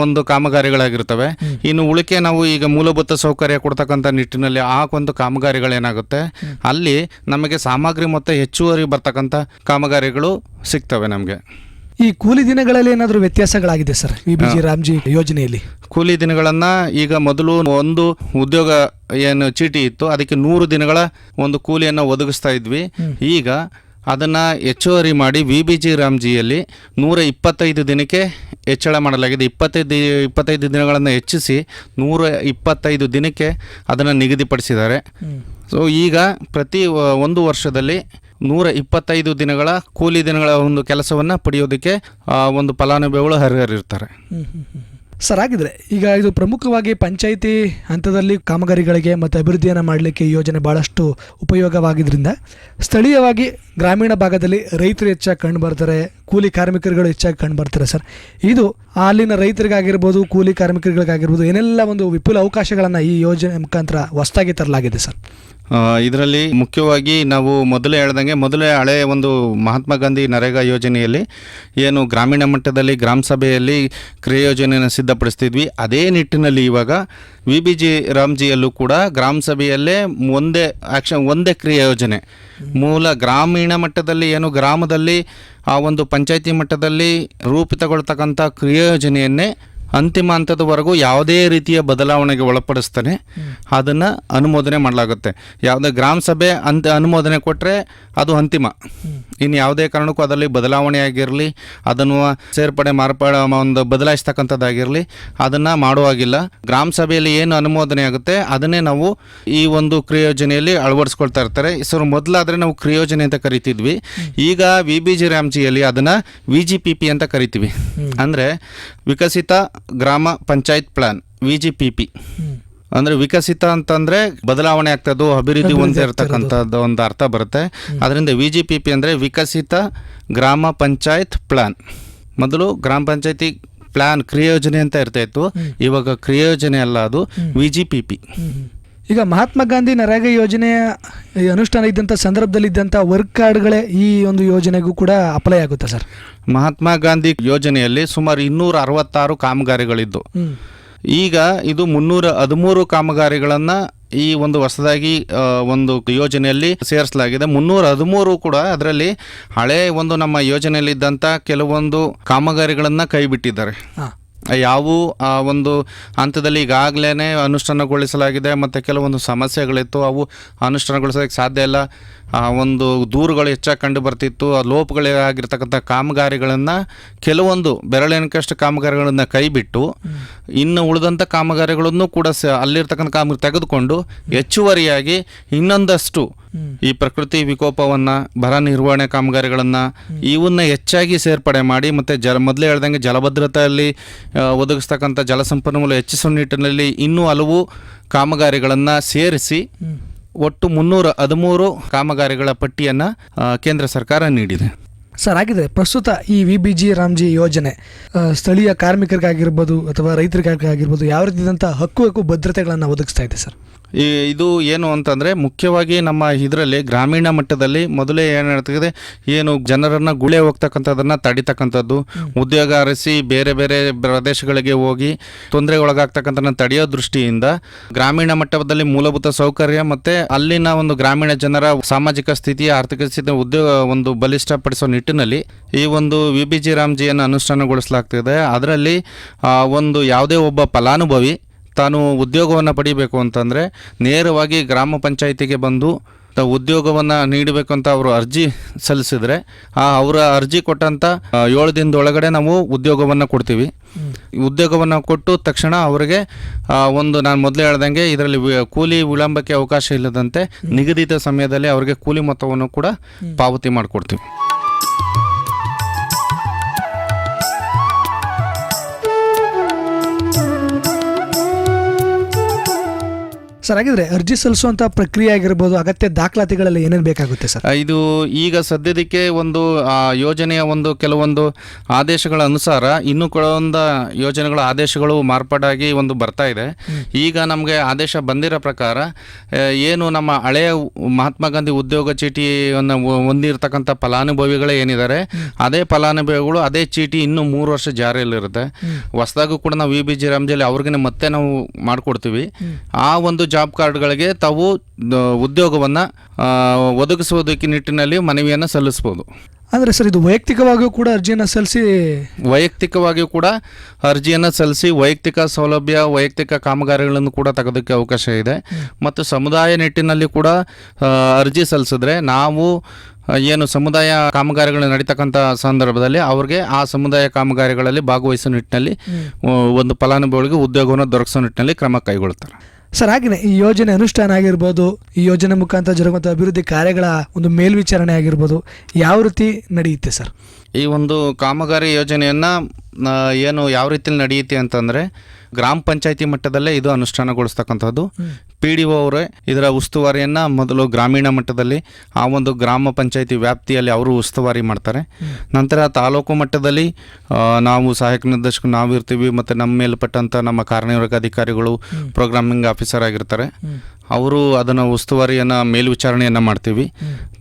ಒಂದು ಕಾಮಗಾರಿಗಳಾಗಿರ್ತವೆ. ಇನ್ನು ಉಳಿಕೆ ನಾವು ಈಗ ಮೂಲಭೂತ ಸೌಕರ್ಯ ಕೊಡ್ತಕ್ಕಂಥ ನಿಟ್ಟಿನಲ್ಲಿ ಆ ಒಂದು ಕಾಮಗಾರಿಗಳೇನಾಗುತ್ತೆ ಅಲ್ಲಿ ನಮಗೆ ಸಾಮಗ್ರಿ ಮೊತ್ತ ಹೆಚ್ಚುವರಿ ಬರ್ತಕ್ಕಂಥ ಕಾಮಗಾರಿಗಳು ಸಿಗ್ತವೆ ನಮಗೆ. ಈ ಕೂಲಿ ದಿನಗಳಲ್ಲಿ ಏನಾದರೂ ವ್ಯತ್ಯಾಸಗಳಾಗಿದೆ ಸರ್ VBG ರಾಮ್ಜಿ ಯೋಜನೆಯಲ್ಲಿ? ಕೂಲಿ ದಿನಗಳನ್ನು ಈಗ ಮೊದಲು ಒಂದು ಉದ್ಯೋಗ ಏನು ಚೀಟಿ ಇತ್ತು ಅದಕ್ಕೆ 100 ದಿನಗಳ ಒಂದು ಕೂಲಿಯನ್ನು ಒದಗಿಸ್ತಾ ಇದ್ವಿ. ಈಗ ಅದನ್ನು ಹೆಚ್ಚುವರಿ ಮಾಡಿ VBG ರಾಮ್ಜಿಯಲ್ಲಿ 125 ದಿನಕ್ಕೆ ಹೆಚ್ಚಳ ಮಾಡಲಾಗಿದೆ. 25 ದಿನಗಳನ್ನು ಹೆಚ್ಚಿಸಿ 125 ದಿನಕ್ಕೆ ಅದನ್ನು ನಿಗದಿಪಡಿಸಿದ್ದಾರೆ. ಸೊ ಈಗ ಪ್ರತಿ ಒಂದು ವರ್ಷದಲ್ಲಿ 125 ದಿನಗಳ ಕೂಲಿ ದಿನಗಳ ಒಂದು ಕೆಲಸವನ್ನು ಪಡೆಯೋದಕ್ಕೆ ಒಂದು ಫಲಾನುಭವಿಗಳು ಅರ್ಹರಿರ್ತಾರೆ. ಸರ್, ಆಗಿದ್ರೆ ಈಗ ಇದು ಪ್ರಮುಖವಾಗಿ ಪಂಚಾಯಿತಿ ಹಂತದಲ್ಲಿ ಕಾಮಗಾರಿಗಳಿಗೆ ಮತ್ತು ಅಭಿವೃದ್ಧಿಯನ್ನು ಮಾಡಲಿಕ್ಕೆ ಈ ಯೋಜನೆ ಭಾಳಷ್ಟು ಉಪಯೋಗವಾಗಿದ್ದರಿಂದ ಸ್ಥಳೀಯವಾಗಿ ಗ್ರಾಮೀಣ ಭಾಗದಲ್ಲಿ ರೈತರು ಹೆಚ್ಚಾಗಿ ಕಂಡು ಬರ್ತಾರೆ, ಕೂಲಿ ಕಾರ್ಮಿಕರುಗಳು ಹೆಚ್ಚಾಗಿ ಕಂಡು ಬರ್ತಾರೆ. ಸರ್, ಇದು ಅಲ್ಲಿನ ರೈತರಿಗಾಗಿರ್ಬೋದು ಕೂಲಿ ಕಾರ್ಮಿಕರುಗಳಿಗಾಗಿರ್ಬೋದು ಏನೆಲ್ಲ ಒಂದು ವಿಪುಲ ಅವಕಾಶಗಳನ್ನು ಈ ಯೋಜನೆ ಮುಖಾಂತರ ಹೊಸದಾಗಿ ತರಲಾಗಿದೆ ಸರ್? ಇದರಲ್ಲಿ ಮುಖ್ಯವಾಗಿ ನಾವು ಮೊದಲೇ ಹಳೆಯ ಒಂದು ಮಹಾತ್ಮ ಗಾಂಧಿ ನರೇಗಾ ಯೋಜನೆಯಲ್ಲಿ ಏನು ಗ್ರಾಮೀಣ ಮಟ್ಟದಲ್ಲಿ ಗ್ರಾಮ ಸಭೆಯಲ್ಲಿ ಕ್ರಿಯಾ ಯೋಜನೆಯನ್ನು ಸಿದ್ಧ ಸಿದ್ಧಪಡಿಸ್ತಿದ್ವಿ. ಅದೇ ನಿಟ್ಟಿನಲ್ಲಿ ಇವಾಗ VBG ರಾಮ್ಜಿಯಲ್ಲೂ ಕೂಡ ಗ್ರಾಮ ಸಭೆಯಲ್ಲೇ ಒಂದೇ ಕ್ರಿಯಾ ಯೋಜನೆ, ಮೂಲ ಗ್ರಾಮೀಣ ಮಟ್ಟದಲ್ಲಿ ಏನು ಗ್ರಾಮದಲ್ಲಿ ಆ ಒಂದು ಪಂಚಾಯತಿ ಮಟ್ಟದಲ್ಲಿ ರೂಪಿತಗೊಳ್ತಕ್ಕಂಥ ಕ್ರಿಯಾ ಯೋಜನೆಯನ್ನೇ ಅಂತಿಮ ಹಂತದವರೆಗೂ ಯಾವುದೇ ರೀತಿಯ ಬದಲಾವಣೆಗೆ ಒಳಪಡಿಸ್ತಾನೆ ಅದನ್ನು ಅನುಮೋದನೆ ಮಾಡಲಾಗುತ್ತೆ. ಯಾವುದೇ ಗ್ರಾಮ ಸಭೆ ಅನುಮೋದನೆ ಕೊಟ್ಟರೆ ಅದು ಅಂತಿಮ. ಇನ್ನು ಯಾವುದೇ ಕಾರಣಕ್ಕೂ ಅದರಲ್ಲಿ ಬದಲಾವಣೆ ಆಗಿರಲಿ, ಅದನ್ನು ಸೇರ್ಪಡೆ ಒಂದು ಬದಲಾಯಿಸ್ತಕ್ಕಂಥದ್ದಾಗಿರಲಿ, ಅದನ್ನು ಮಾಡುವಾಗಿಲ್ಲ. ಗ್ರಾಮ ಸಭೆಯಲ್ಲಿ ಏನು ಅನುಮೋದನೆ ಆಗುತ್ತೆ ಅದನ್ನೇ ನಾವು ಈ ಒಂದು ಕ್ರಿಯೋಜನೆಯಲ್ಲಿ ಅಳವಡಿಸ್ಕೊಳ್ತಾ ಇರ್ತಾರೆ. ಮೊದಲಾದರೆ ನಾವು ಕ್ರಿಯೋಜನೆ ಅಂತ ಕರಿತಿದ್ವಿ. ಈಗ VBG ರಾಮ್ಜಿಯಲ್ಲಿ ಅದನ್ನು VGPP ಅಂತ ಕರಿತೀವಿ. ಅಂದರೆ ವಿಕಸಿತ ಗ್ರಾಮ ಪಂಚಾಯತ್ ಪ್ಲಾನ್, VGPP. ಅಂದರೆ ವಿಕಸಿತ ಅಂತಂದರೆ ಬದಲಾವಣೆ ಆಗ್ತದೋ ಅಭಿವೃದ್ಧಿ ಹೊಂದಿರತಕ್ಕಂಥದ್ದು ಒಂದು ಅರ್ಥ ಬರುತ್ತೆ. ಅದರಿಂದ VGPP ಅಂದರೆ ವಿಕಸಿತ ಗ್ರಾಮ ಪಂಚಾಯತ್ ಪ್ಲಾನ್. ಮೊದಲು ಗ್ರಾಮ ಪಂಚಾಯತಿ ಪ್ಲಾನ್ ಕ್ರಿಯೋಜನೆ ಅಂತ ಇರ್ತಾಯಿತ್ತು, ಇವಾಗ ಕ್ರಿಯೋಜನೆ ಅಲ್ಲ, ಅದು VGPP. ಈಗ ಮಹಾತ್ಮ ಗಾಂಧಿ ನರೇಗಾ ಯೋಜನೆಯ ಅನುಷ್ಠಾನ ಇದ್ದಂಥ ಸಂದರ್ಭದಲ್ಲಿ ಇದ್ದಂಥ ವರ್ಕ್ ಕಾರ್ಡ್ಗಳೇ ಈ ಒಂದು ಯೋಜನೆಗೂ ಕೂಡ ಅಪ್ಲೈ ಆಗುತ್ತೆ ಸರ್? ಮಹಾತ್ಮ ಗಾಂಧಿ ಯೋಜನೆಯಲ್ಲಿ ಸುಮಾರು 266 ಕಾಮಗಾರಿಗಳಿದ್ದು, ಈಗ ಇದು 313 ಕಾಮಗಾರಿಗಳನ್ನು ಈ ಒಂದು ಹೊಸದಾಗಿ ಒಂದು ಯೋಜನೆಯಲ್ಲಿ ಸೇರಿಸಲಾಗಿದೆ. 313 ಕೂಡ ಅದರಲ್ಲಿ ಹಳೆ ಒಂದು ನಮ್ಮ ಯೋಜನೆಯಲ್ಲಿದ್ದಂಥ ಕೆಲವೊಂದು ಕಾಮಗಾರಿಗಳನ್ನು ಕೈ ಬಿಟ್ಟಿದ್ದಾರೆ. ಯಾವುವು ಆ ಒಂದು ಹಂತದಲ್ಲಿ ಈಗಾಗಲೇ ಅನುಷ್ಠಾನಗೊಳಿಸಲಾಗಿದೆ ಮತ್ತು ಕೆಲವೊಂದು ಸಮಸ್ಯೆಗಳಿತ್ತು, ಅವು ಅನುಷ್ಠಾನಗೊಳಿಸೋದಕ್ಕೆ ಸಾಧ್ಯ ಇಲ್ಲ. ಒಂದು ದೂರುಗಳು ಹೆಚ್ಚಾಗಿ ಕಂಡು ಬರ್ತಿತ್ತು. ಆ ಲೋಪಗಳಾಗಿರ್ತಕ್ಕಂಥ ಕಾಮಗಾರಿಗಳನ್ನು ಕೆಲವೊಂದು ಬೆರಳೆಣಿಕಷ್ಟು ಕಾಮಗಾರಿಗಳನ್ನು ಕೈಬಿಟ್ಟು ಇನ್ನು ಉಳಿದಂಥ ಕಾಮಗಾರಿಗಳನ್ನು ಕೂಡ ಅಲ್ಲಿರ್ತಕ್ಕಂಥ ಕಾಮಗಾರಿ ತೆಗೆದುಕೊಂಡು ಹೆಚ್ಚುವರಿಯಾಗಿ ಇನ್ನೊಂದಷ್ಟು ಈ ಪ್ರಕೃತಿ ವಿಕೋಪವನ್ನು, ಬರ ನಿರ್ವಹಣೆ ಕಾಮಗಾರಿಗಳನ್ನು ಇವನ್ನ ಹೆಚ್ಚಾಗಿ ಸೇರ್ಪಡೆ ಮಾಡಿ ಮತ್ತು ಮೊದಲೇ ಹೇಳ್ದಂಗೆ ಜಲಭದ್ರತೆಯಲ್ಲಿ ಒದಗಿಸ್ತಕ್ಕಂಥ ಜಲಸಂಪನ್ಮೂಲ ಹೆಚ್ಚಿಸುವ ನಿಟ್ಟಿನಲ್ಲಿ ಇನ್ನೂ ಹಲವು ಕಾಮಗಾರಿಗಳನ್ನು ಸೇರಿಸಿ ಒಟ್ಟು 313 ಕಾಮಗಾರಿಗಳ ಪಟ್ಟಿಯನ್ನು ಕೇಂದ್ರ ಸರ್ಕಾರ ನೀಡಿದೆ. ಸರ್, ಹಾಗಿದ್ರೆ ಪ್ರಸ್ತುತ ಈ VBG ರಾಮ್ಜಿ ಯೋಜನೆ ಸ್ಥಳೀಯ ಕಾರ್ಮಿಕರಿಗಾಗಿರ್ಬೋದು ಅಥವಾ ರೈತರಿಗಾಗಿರ್ಬೋದು ಯಾವ ರೀತಿಯಾದಂಥ ಹಕ್ಕು ಭದ್ರತೆಗಳನ್ನು ಒದಗಿಸ್ತಾ ಇದೆ ಸರ್? ಇದು ಏನು ಅಂತಂದರೆ ಮುಖ್ಯವಾಗಿ ನಮ್ಮ ಇದರಲ್ಲಿ ಗ್ರಾಮೀಣ ಮಟ್ಟದಲ್ಲಿ ಮೊದಲೇ ಏನು ಹೇಳ್ತಿದೆ, ಏನು ಜನರನ್ನು ಗುಳೆ ಹೋಗ್ತಕ್ಕಂಥದ್ದನ್ನು ತಡಿತಕ್ಕಂಥದ್ದು, ಉದ್ಯೋಗ ಅರಸಿ ಬೇರೆ ಬೇರೆ ಪ್ರದೇಶಗಳಿಗೆ ಹೋಗಿ ತೊಂದರೆಗೊಳಗಾಗ್ತಕ್ಕಂಥದ್ದನ್ನು ತಡೆಯೋ ದೃಷ್ಟಿಯಿಂದ ಗ್ರಾಮೀಣ ಮಟ್ಟದಲ್ಲಿ ಮೂಲಭೂತ ಸೌಕರ್ಯ ಮತ್ತು ಅಲ್ಲಿನ ಒಂದು ಗ್ರಾಮೀಣ ಜನರ ಸಾಮಾಜಿಕ ಸ್ಥಿತಿ, ಆರ್ಥಿಕ ಸ್ಥಿತಿ, ಉದ್ಯೋಗ ಒಂದು ಬಲಿಷ್ಠಪಡಿಸೋ ನಿಟ್ಟಿನಲ್ಲಿ ಈ ಒಂದು VBG ರಾಮ್ಜಿಯನ್ನು ಅನುಷ್ಠಾನಗೊಳಿಸಲಾಗ್ತಿದೆ. ಅದರಲ್ಲಿ ಒಂದು ಯಾವುದೇ ಒಬ್ಬ ಫಲಾನುಭವಿ ತಾನು ಉದ್ಯೋಗವನ್ನು ಪಡಿಬೇಕು ಅಂತಂದರೆ ನೇರವಾಗಿ ಗ್ರಾಮ ಪಂಚಾಯಿತಿಗೆ ಬಂದು ಉದ್ಯೋಗವನ್ನು ನೀಡಬೇಕು ಅಂತ ಅವರು ಅರ್ಜಿ ಸಲ್ಲಿಸಿದರೆ ಅವರ ಅರ್ಜಿ ಕೊಟ್ಟಂಥ 7 ದಿನದೊಳಗಡೆ ನಾವು ಉದ್ಯೋಗವನ್ನು ಕೊಡ್ತೀವಿ. ಉದ್ಯೋಗವನ್ನು ಕೊಟ್ಟು ತಕ್ಷಣ ಅವರಿಗೆ ಒಂದು ನಾನು ಮೊದಲೇ ಹೇಳ್ದಂಗೆ ಇದರಲ್ಲಿ ಕೂಲಿ ವಿಳಂಬಕ್ಕೆ ಅವಕಾಶ ಇಲ್ಲದಂತೆ ನಿಗದಿತ ಸಮಯದಲ್ಲಿ ಅವರಿಗೆ ಕೂಲಿ ಮೊತ್ತವನ್ನು ಕೂಡ ಪಾವತಿ ಮಾಡಿಕೊಡ್ತೀವಿ. ಸರ್, ಹಾಗಿದ್ರೆ ಅರ್ಜಿ ಸಲ್ಲಿಸುವಂಥ ಪ್ರಕ್ರಿಯೆ ಆಗಿರ್ಬೋದು, ಅಗತ್ಯ ದಾಖಲಾತಿಗಳೆಲ್ಲ ಏನೇನು ಬೇಕಾಗುತ್ತೆ ಸರ್? ಇದು ಈಗ ಸದ್ಯದಕ್ಕೆ ಒಂದು ಯೋಜನೆಯ ಒಂದು ಕೆಲವೊಂದು ಆದೇಶಗಳ ಅನುಸಾರ ಇನ್ನೂ ಕೆಲವೊಂದು ಯೋಜನೆಗಳ ಆದೇಶಗಳು ಮಾರ್ಪಾಡಾಗಿ ಒಂದು ಬರ್ತಾ ಇದೆ. ಈಗ ನಮಗೆ ಆದೇಶ ಬಂದಿರೋ ಪ್ರಕಾರ ಏನು ನಮ್ಮ ಹಳೆಯ ಮಹಾತ್ಮ ಗಾಂಧಿ ಉದ್ಯೋಗ ಚೀಟಿಯನ್ನು ಹೊಂದಿರತಕ್ಕಂಥ ಫಲಾನುಭವಿಗಳೇ ಏನಿದ್ದಾರೆ, ಅದೇ ಫಲಾನುಭವಿಗಳು ಅದೇ ಚೀಟಿ ಇನ್ನೂ 3 ವರ್ಷ ಜಾರಿಯಲ್ಲಿರುತ್ತೆ. ಹೊಸದಾಗೂ ಕೂಡ ನಾವು VBG ರಾಮ್ಜಿಯಲ್ಲಿ ಅವ್ರಿಗೆ ಮತ್ತೆ ನಾವು ಮಾಡಿಕೊಡ್ತೀವಿ. ಆ ಒಂದು ಜಾಬ್ ಕಾರ್ಡ್ಗಳಿಗೆ ತಾವು ಉದ್ಯೋಗವನ್ನು ಒದಗಿಸುವುದಕ್ಕೆ ನಿಟ್ಟಿನಲ್ಲಿ ಮನವಿಯನ್ನು ಸಲ್ಲಿಸ್ಬೋದು. ಅಂದರೆ ಸರ್, ಇದು ವೈಯಕ್ತಿಕವಾಗಿಯೂ ಕೂಡ ಅರ್ಜಿಯನ್ನು ಸಲ್ಲಿಸಿ ವೈಯಕ್ತಿಕ ಸೌಲಭ್ಯ, ವೈಯಕ್ತಿಕ ಕಾಮಗಾರಿಗಳನ್ನು ಕೂಡ ತೆಗೆದಕ್ಕೆ ಅವಕಾಶ ಇದೆ. ಮತ್ತು ಸಮುದಾಯ ನಿಟ್ಟಿನಲ್ಲಿ ಕೂಡ ಅರ್ಜಿ ಸಲ್ಲಿಸಿದ್ರೆ ನಾವು ಏನು ಸಮುದಾಯ ಕಾಮಗಾರಿಗಳು ನಡೀತಕ್ಕಂಥ ಸಂದರ್ಭದಲ್ಲಿ ಅವ್ರಿಗೆ ಆ ಸಮುದಾಯ ಕಾಮಗಾರಿಗಳಲ್ಲಿ ಭಾಗವಹಿಸೋ ನಿಟ್ಟಿನಲ್ಲಿ ಒಂದು ಫಲಾನುಭವಿಗಳಿಗೆ ಉದ್ಯೋಗವನ್ನು ದೊರಕಿಸೋ ನಿಟ್ಟಿನಲ್ಲಿ ಕ್ರಮ ಕೈಗೊಳ್ತಾರೆ. ಸರ್, ಹಾಗೆಯೇ ಈ ಯೋಜನೆ ಅನುಷ್ಠಾನ ಆಗಿರ್ಬೋದು, ಈ ಯೋಜನೆ ಮುಖಾಂತರ ಜರುಗುವಂಥ ಅಭಿವೃದ್ಧಿ ಕಾರ್ಯಗಳ ಒಂದು ಮೇಲ್ವಿಚಾರಣೆ ಆಗಿರ್ಬೋದು ಯಾವ ರೀತಿ ನಡೆಯುತ್ತೆ ಸರ್? ಈ ಒಂದು ಕಾಮಗಾರಿ ಯೋಜನೆಯನ್ನು ಏನು ಯಾವ ರೀತಿಯಲ್ಲಿ ನಡೆಯುತ್ತೆ ಅಂತಂದರೆ ಗ್ರಾಮ ಪಂಚಾಯತಿ ಮಟ್ಟದಲ್ಲೇ ಇದು ಅನುಷ್ಠಾನಗೊಳಿಸ್ತಕ್ಕಂಥದ್ದು. PDO ಅವರೇ ಇದರ ಉಸ್ತುವಾರಿಯನ್ನು ಮೊದಲು ಗ್ರಾಮೀಣ ಮಟ್ಟದಲ್ಲಿ ಆ ಒಂದು ಗ್ರಾಮ ಪಂಚಾಯತಿ ವ್ಯಾಪ್ತಿಯಲ್ಲಿ ಅವರು ಉಸ್ತುವಾರಿ ಮಾಡ್ತಾರೆ. ನಂತರ ತಾಲೂಕು ಮಟ್ಟದಲ್ಲಿ ನಾವು ಸಹಾಯಕ ನಿರ್ದೇಶಕರು ನಾವು ಇರ್ತೀವಿ ಮತ್ತು ನಮ್ಮ ಮೇಲ್ಪಟ್ಟಂಥ ನಮ್ಮ ಕಾರ್ಯನಿರ್ವಾಹಕ ಅಧಿಕಾರಿಗಳು ಪ್ರೋಗ್ರಾಮಿಂಗ್ ಆಫೀಸರ್ ಆಗಿರ್ತಾರೆ. ಅವರು ಅದನ್ನು ಉಸ್ತುವಾರಿಯನ್ನು ಮೇಲ್ವಿಚಾರಣೆಯನ್ನು ಮಾಡ್ತೀವಿ.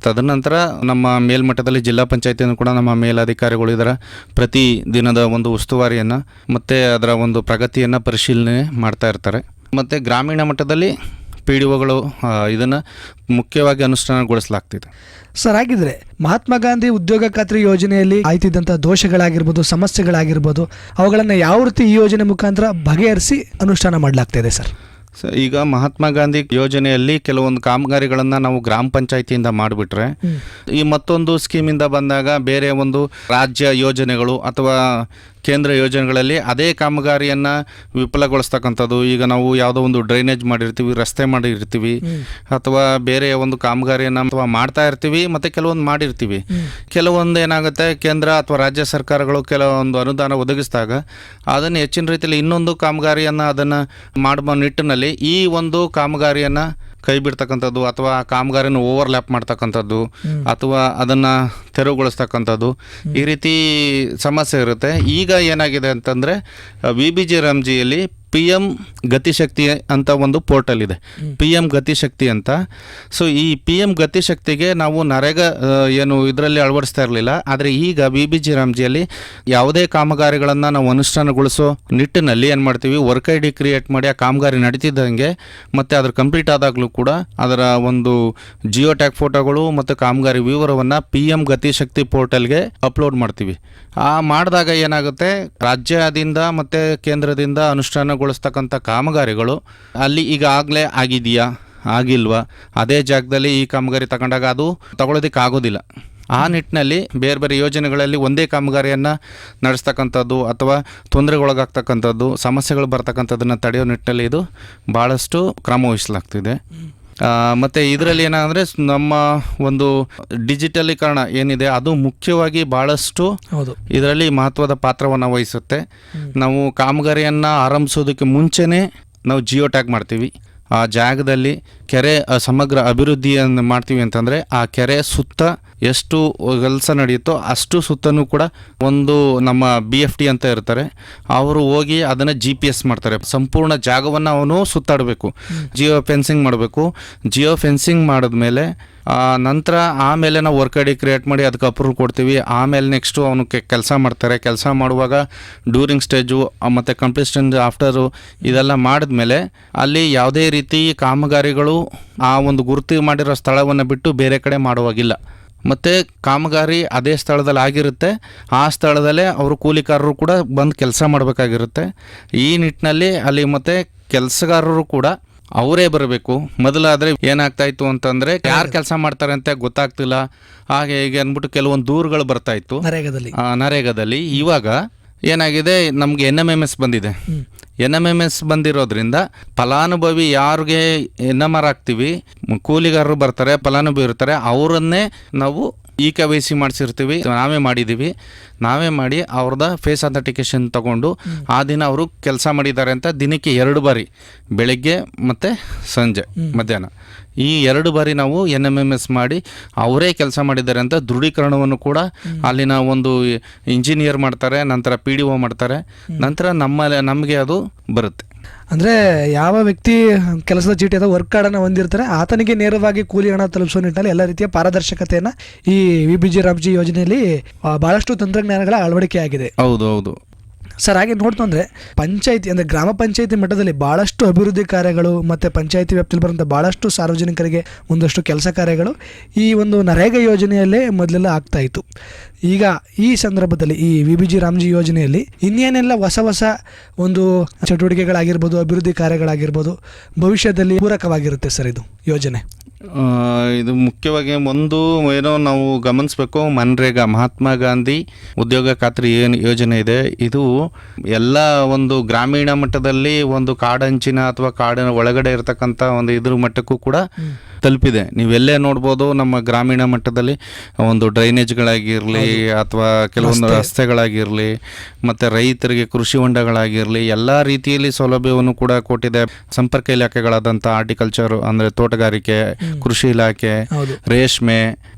ತದನಂತರ ನಮ್ಮ ಮೇಲ್ಮಟ್ಟದಲ್ಲಿ ಜಿಲ್ಲಾ ಪಂಚಾಯತಿಯನ್ನು ಕೂಡ ನಮ್ಮ ಮೇಲಧಿಕಾರಿಗಳು ಇದರ ಪ್ರತಿ ದಿನದ ಒಂದು ಉಸ್ತುವಾರಿಯನ್ನು ಮತ್ತು ಅದರ ಒಂದು ಪ್ರಗತಿಯನ್ನು ಪರಿಶೀಲನೆ ಮಾಡ್ತಾ ಇರ್ತಾರೆ. ಮತ್ತು ಗ್ರಾಮೀಣ ಮಟ್ಟದಲ್ಲಿ PDOಗಳು ಇದನ್ನು ಮುಖ್ಯವಾಗಿ ಅನುಷ್ಠಾನಗೊಳಿಸಲಾಗ್ತಿದೆ. ಸರ್, ಹಾಗಿದ್ರೆ ಮಹಾತ್ಮ ಗಾಂಧಿ ಉದ್ಯೋಗ ಖಾತ್ರಿ ಯೋಜನೆಯಲ್ಲಿ ಆಯ್ತಿದ್ದಂಥ ದೋಷಗಳಾಗಿರ್ಬೋದು, ಸಮಸ್ಯೆಗಳಾಗಿರ್ಬೋದು, ಅವುಗಳನ್ನು ಯಾವ ರೀತಿ ಈ ಯೋಜನೆ ಮುಖಾಂತರ ಬಗೆಹರಿಸಿ ಅನುಷ್ಠಾನ ಮಾಡಲಾಗ್ತಿದೆ ಸರ್? ಈಗ ಮಹಾತ್ಮ ಗಾಂಧಿ ಯೋಜನೆಯಲ್ಲಿ ಕೆಲವೊಂದು ಕಾಮಗಾರಿಗಳನ್ನು ನಾವು ಗ್ರಾಮ ಪಂಚಾಯಿತಿಯಿಂದ ಮಾಡಿಬಿಟ್ರೆ, ಈ ಮತ್ತೊಂದು ಸ್ಕೀಮಿಂದ ಬಂದಾಗ ಬೇರೆ ಒಂದು ರಾಜ್ಯ ಯೋಜನೆಗಳು ಅಥವಾ ಕೇಂದ್ರ ಯೋಜನೆಗಳಲ್ಲಿ ಅದೇ ಕಾಮಗಾರಿಯನ್ನು ವಿಫಲಗೊಳಿಸ್ತಕ್ಕಂಥದ್ದು. ಈಗ ನಾವು ಯಾವುದೋ ಒಂದು ಡ್ರೈನೇಜ್ ಮಾಡಿರ್ತೀವಿ, ರಸ್ತೆ ಮಾಡಿರ್ತೀವಿ, ಅಥವಾ ಬೇರೆ ಒಂದು ಕಾಮಗಾರಿಯನ್ನು ಅಥವಾ ಮಾಡ್ತಾ ಇರ್ತೀವಿ, ಮತ್ತು ಕೆಲವೊಂದು ಮಾಡಿರ್ತೀವಿ. ಕೆಲವೊಂದು ಏನಾಗುತ್ತೆ, ಕೇಂದ್ರ ಅಥವಾ ರಾಜ್ಯ ಸರ್ಕಾರಗಳು ಕೆಲವೊಂದು ಅನುದಾನ ಒದಗಿಸಿದಾಗ ಅದನ್ನು ಹೆಚ್ಚಿನ ರೀತಿಯಲ್ಲಿ ಇನ್ನೊಂದು ಕಾಮಗಾರಿಯನ್ನು ಅದನ್ನು ಮಾಡುವ ನಿಟ್ಟಿನಲ್ಲಿ ಈ ಒಂದು ಕಾಮಗಾರಿಯನ್ನು ಕೈ ಬಿಡ್ತಕ್ಕಂಥದ್ದು ಅಥವಾ ಆ ಕಾಮಗಾರಿನ ಓವರ್ಲ್ಯಾಪ್ ಮಾಡ್ತಕ್ಕಂಥದ್ದು ಅಥವಾ ಅದನ್ನು ತೆರವುಗೊಳಿಸ್ತಕ್ಕಂಥದ್ದು, ಈ ರೀತಿ ಸಮಸ್ಯೆ ಇರುತ್ತೆ. ಈಗ ಏನಾಗಿದೆ ಅಂತಂದರೆ VBG ರಾಮ್ಜಿಯಲ್ಲಿ PM ಗತಿಶಕ್ತಿ ಅಂತ ಒಂದು ಪೋರ್ಟಲ್ ಇದೆ, PM ಗತಿಶಕ್ತಿ ಅಂತ. ಸೊ ಈ PM ಗತಿಶಕ್ತಿಗೆ ನಾವು ನರೇಗಾ ಏನು ಇದರಲ್ಲಿ ಅಳವಡಿಸ್ತಾ ಇರಲಿಲ್ಲ. ಆದರೆ ಈಗ VBG ರಾಮ್ಜಿಯಲ್ಲಿ ಯಾವುದೇ ಕಾಮಗಾರಿಗಳನ್ನು ನಾವು ಅನುಷ್ಠಾನಗೊಳಿಸೋ ನಿಟ್ಟಿನಲ್ಲಿ ಏನು ಮಾಡ್ತೀವಿ, ವರ್ಕ್ ID ಕ್ರಿಯೇಟ್ ಮಾಡಿ ಆ ಕಾಮಗಾರಿ ನಡೀತಿದ್ದಂಗೆ ಮತ್ತು ಅದ್ರ ಕಂಪ್ಲೀಟ್ ಆದಾಗಲೂ ಕೂಡ ಅದರ ಒಂದು ಜಿಯೋ ಟ್ಯಾಗ್ ಫೋಟೋಗಳು ಮತ್ತು ಕಾಮಗಾರಿ ವಿವರವನ್ನು PM ಗತಿಶಕ್ತಿ ಪೋರ್ಟಲ್ಗೆ ಅಪ್ಲೋಡ್ ಮಾಡ್ತೀವಿ. ಆ ಮಾಡಿದಾಗ ಏನಾಗುತ್ತೆ, ರಾಜ್ಯದಿಂದ ಮತ್ತು ಕೇಂದ್ರದಿಂದ ಅನುಷ್ಠಾನಗೊಳಿಸ್ತಕ್ಕಂಥ ಕಾಮಗಾರಿಗಳು ಅಲ್ಲಿ ಈಗಾಗಲೇ ಆಗಿದೆಯಾ ಆಗಿಲ್ವಾ, ಅದೇ ಜಾಗದಲ್ಲಿ ಈ ಕಾಮಗಾರಿ ತಗೊಂಡಾಗ ಅದು ತಗೊಳ್ಳೋದಕ್ಕೆ ಆಗೋದಿಲ್ಲ. ಆ ನಿಟ್ಟಿನಲ್ಲಿ ಬೇರೆ ಬೇರೆ ಯೋಜನೆಗಳಲ್ಲಿ ಒಂದೇ ಕಾಮಗಾರಿಯನ್ನು ನಡೆಸ್ತಕ್ಕಂಥದ್ದು ಅಥವಾ ತೊಂದರೆಗೊಳಗಾಗ್ತಕ್ಕಂಥದ್ದು, ಸಮಸ್ಯೆಗಳು ಬರ್ತಕ್ಕಂಥದ್ದನ್ನು ತಡೆಯೋ ನಿಟ್ಟಿನಲ್ಲಿ ಇದು ಭಾಳಷ್ಟು ಕ್ರಮ ವಹಿಸಲಾಗ್ತಿದೆ. ಮತ್ತು ಇದರಲ್ಲಿ ಏನಂದರೆ ನಮ್ಮ ಒಂದು ಡಿಜಿಟಲೀಕರಣ ಏನಿದೆ ಅದು ಮುಖ್ಯವಾಗಿ ಭಾಳಷ್ಟು ಇದರಲ್ಲಿ ಮಹತ್ವದ ಪಾತ್ರವನ್ನು ವಹಿಸುತ್ತೆ. ನಾವು ಕಾಮಗಾರಿಯನ್ನು ಆರಂಭಿಸೋದಕ್ಕೆ ಮುಂಚೆನೇ ನಾವು ಜಿಯೋ ಟ್ಯಾಗ್ ಮಾಡ್ತೀವಿ. ಆ ಜಾಗದಲ್ಲಿ ಕೆರೆ ಸಮಗ್ರ ಅಭಿವೃದ್ಧಿಯನ್ನು ಮಾಡ್ತೀವಿ ಅಂತಂದರೆ ಆ ಕೆರೆ ಸುತ್ತ ಎಷ್ಟು ಕೆಲಸ ನಡೆಯುತ್ತೋ ಅಷ್ಟು ಸುತ್ತನೂ ಕೂಡ ಒಂದು ನಮ್ಮ BFT ಅಂತ ಇರ್ತಾರೆ, ಅವರು ಹೋಗಿ ಅದನ್ನು GPS ಮಾಡ್ತಾರೆ. ಸಂಪೂರ್ಣ ಜಾಗವನ್ನು ಅವನು ಸುತ್ತಾಡಬೇಕು, ಜಿಯೋ ಫೆನ್ಸಿಂಗ್ ಮಾಡಬೇಕು. ಜಿಯೋ ಫೆನ್ಸಿಂಗ್ ಮಾಡಿದ್ಮೇಲೆ ನಂತರ ಆಮೇಲೆ ನಾವು ವರ್ಕ್ ID ಕ್ರಿಯೇಟ್ ಮಾಡಿ ಅದಕ್ಕೆ ಅಪ್ರೂವ್ ಕೊಡ್ತೀವಿ. ಆಮೇಲೆ ನೆಕ್ಸ್ಟು ಅವನು ಕೆಲಸ ಮಾಡ್ತಾರೆ. ಕೆಲಸ ಮಾಡುವಾಗ ಡ್ಯೂರಿಂಗ್ ಸ್ಟೇಜು ಮತ್ತು ಕಂಪ್ಲೀಷನ್ ಆಫ್ಟರು ಇದೆಲ್ಲ ಮಾಡಿದ್ಮೇಲೆ ಅಲ್ಲಿ ಯಾವುದೇ ರೀತಿ ಕಾಮಗಾರಿಗಳು ಆ ಒಂದು ಗುರುತು ಮಾಡಿರೋ ಸ್ಥಳವನ್ನು ಬಿಟ್ಟು ಬೇರೆ ಕಡೆ ಮಾಡುವಾಗಿಲ್ಲ. ಮತ್ತು ಕಾಮಗಾರಿ ಅದೇ ಸ್ಥಳದಲ್ಲಿ ಆಗಿರುತ್ತೆ, ಆ ಸ್ಥಳದಲ್ಲೇ ಅವರು ಕೂಲಿಕಾರರು ಕೂಡ ಬಂದು ಕೆಲಸ ಮಾಡಬೇಕಾಗಿರುತ್ತೆ. ಈ ನಿಟ್ಟಿನಲ್ಲಿ ಅಲ್ಲಿ ಮತ್ತು ಕೆಲಸಗಾರರು ಕೂಡ ಅವರೇ ಬರಬೇಕು. ಮೊದಲಾದರೆ ಏನಾಗ್ತಾಯಿತ್ತು ಅಂತಂದರೆ ಯಾರು ಕೆಲಸ ಮಾಡ್ತಾರೆ ಅಂತ ಗೊತ್ತಾಗ್ತಿಲ್ಲ, ಹಾಗೆ ಹೀಗೆ ಅಂದ್ಬಿಟ್ಟು ಕೆಲವೊಂದು ದೂರುಗಳು ಬರ್ತಾಯಿತ್ತು ನರೇಗಾದಲ್ಲಿ. ಇವಾಗ ಏನಾಗಿದೆ, ನಮಗೆ NMMS ಬಂದಿದೆ. NMMS ಬಂದಿರೋದ್ರಿಂದ ಫಲಾನುಭವಿ ಯಾರಿಗೆ NMR ಹಾಕ್ತೀವಿ, ಕೂಲಿಗಾರರು ಬರ್ತಾರೆ, ಫಲಾನುಭವಿ ಇರ್ತಾರೆ, ಅವರನ್ನೇ ನಾವು KYC ಮಾಡಿಸಿರ್ತೀವಿ. ನಾವೇ ಮಾಡಿ ಅವ್ರದ್ದು ಫೇಸ್ ಅಥೆಂಟಿಕೇಶನ್ ತಗೊಂಡು ಆ ದಿನ ಅವರು ಕೆಲಸ ಮಾಡಿದ್ದಾರೆ ಅಂತ ದಿನಕ್ಕೆ 2 ಬಾರಿ, ಬೆಳಗ್ಗೆ ಮತ್ತು ಸಂಜೆ ಮಧ್ಯಾಹ್ನ, ಈ 2 ಬಾರಿ ನಾವು NMMS ಮಾಡಿ ಅವರೇ ಕೆಲಸ ಮಾಡಿದ್ದಾರೆ ಅಂತ ದೃಢೀಕರಣವನ್ನು ಕೂಡ ಅಲ್ಲಿನ ಒಂದು ಇಂಜಿನಿಯರ್ ಮಾಡ್ತಾರೆ, ನಂತರ PDO ಮಾಡ್ತಾರೆ, ನಂತರ ನಮಗೆ ಅದು ಬರುತ್ತೆ. ಅಂದರೆ ಯಾವ ವ್ಯಕ್ತಿ ಕೆಲಸದ ಚೀಟಿ ಅಥವಾ ವರ್ಕ್ ಕಾರ್ಡನ್ನು ಹೊಂದಿರ್ತಾರೆ ಆತನಿಗೆ ನೇರವಾಗಿ ಕೂಲಿ ಹಣ ತಲುಪಿಸೋ ನಿಟ್ಟಿನಲ್ಲಿ ಎಲ್ಲ ರೀತಿಯ ಪಾರದರ್ಶಕತೆಯನ್ನು ಈ VBG ರಾಮ್ಜಿ ಯೋಜನೆಯಲ್ಲಿ ಭಾಳಷ್ಟು ತಂತ್ರಜ್ಞಾನಗಳ ಅಳವಡಿಕೆ ಆಗಿದೆ. ಹೌದು ಸರ್, ಹಾಗೆ ನೋಡ್ತು ಅಂದರೆ ಪಂಚಾಯತಿ ಅಂದರೆ ಗ್ರಾಮ ಪಂಚಾಯತಿ ಮಟ್ಟದಲ್ಲಿ ಭಾಳಷ್ಟು ಅಭಿವೃದ್ಧಿ ಕಾರ್ಯಗಳು ಮತ್ತು ಪಂಚಾಯತಿ ವ್ಯಾಪ್ತಿಯಲ್ಲಿ ಬರುವಂಥ ಭಾಳಷ್ಟು ಸಾರ್ವಜನಿಕರಿಗೆ ಒಂದಷ್ಟು ಕೆಲಸ ಕಾರ್ಯಗಳು ಈ ಒಂದು ನರೇಗಾ ಯೋಜನೆಯಲ್ಲೇ ಮೊದಲೆಲ್ಲ ಆಗ್ತಾಯಿತ್ತು. ಈಗ ಈ ಸಂದರ್ಭದಲ್ಲಿ ಈ VBG ರಾಮ್ಜಿ ಯೋಜನೆಯಲ್ಲಿ ಇನ್ನೇನೆಲ್ಲ ಹೊಸ ಒಂದು ಚಟುವಟಿಕೆಗಳಾಗಿರ್ಬೋದು, ಅಭಿವೃದ್ಧಿ ಕಾರ್ಯಗಳಾಗಿರ್ಬೋದು ಭವಿಷ್ಯದಲ್ಲಿ ಪೂರಕವಾಗಿರುತ್ತೆ ಸರ್ ಇದು ಯೋಜನೆ? ಇದು ಮುಖ್ಯವಾಗಿ ಒಂದು ಏನೋ ನಾವು ಗಮನಿಸಬೇಕು, ಮನ್ರೇಗಾ ಮಹಾತ್ಮ ಗಾಂಧಿ ಉದ್ಯೋಗ ಖಾತ್ರಿ ಏನು ಯೋಜನೆ ಇದೆ, ಇದು ಎಲ್ಲ ಒಂದು ಗ್ರಾಮೀಣ ಮಟ್ಟದಲ್ಲಿ ಒಂದು ಕಾಡಂಚಿನ ಅಥವಾ ಕಾಡಿನ ಒಳಗಡೆ ಇರತಕ್ಕಂಥ ಒಂದು ಇದ್ರ ಮಟ್ಟಕ್ಕೂ ಕೂಡ ತಲುಪಿದೆ. ನೀವೆಲ್ಲೇ ನೋಡ್ಬೋದು, ನಮ್ಮ ಗ್ರಾಮೀಣ ಮಟ್ಟದಲ್ಲಿ ಒಂದು ಡ್ರೈನೇಜ್ಗಳಾಗಿರಲಿ ಅಥವಾ ಕೆಲವೊಂದು ರಸ್ತೆಗಳಾಗಿರಲಿ ಮತ್ತು ರೈತರಿಗೆ ಕೃಷಿ ಹೊಂಡಗಳಾಗಿರಲಿ ಎಲ್ಲ ರೀತಿಯಲ್ಲಿ ಸೌಲಭ್ಯವನ್ನು ಕೂಡ ಕೊಟ್ಟಿದೆ. ಸಂಪರ್ಕ ಇಲಾಖೆಗಳಾದಂಥ ಹಾರ್ಟಿಕಲ್ಚರ್ ಅಂದರೆ ತೋಟಗಾರಿಕೆ, ಕೃಷಿ ಇಲಾಖೆ, ರೇಷ್ಮೆ,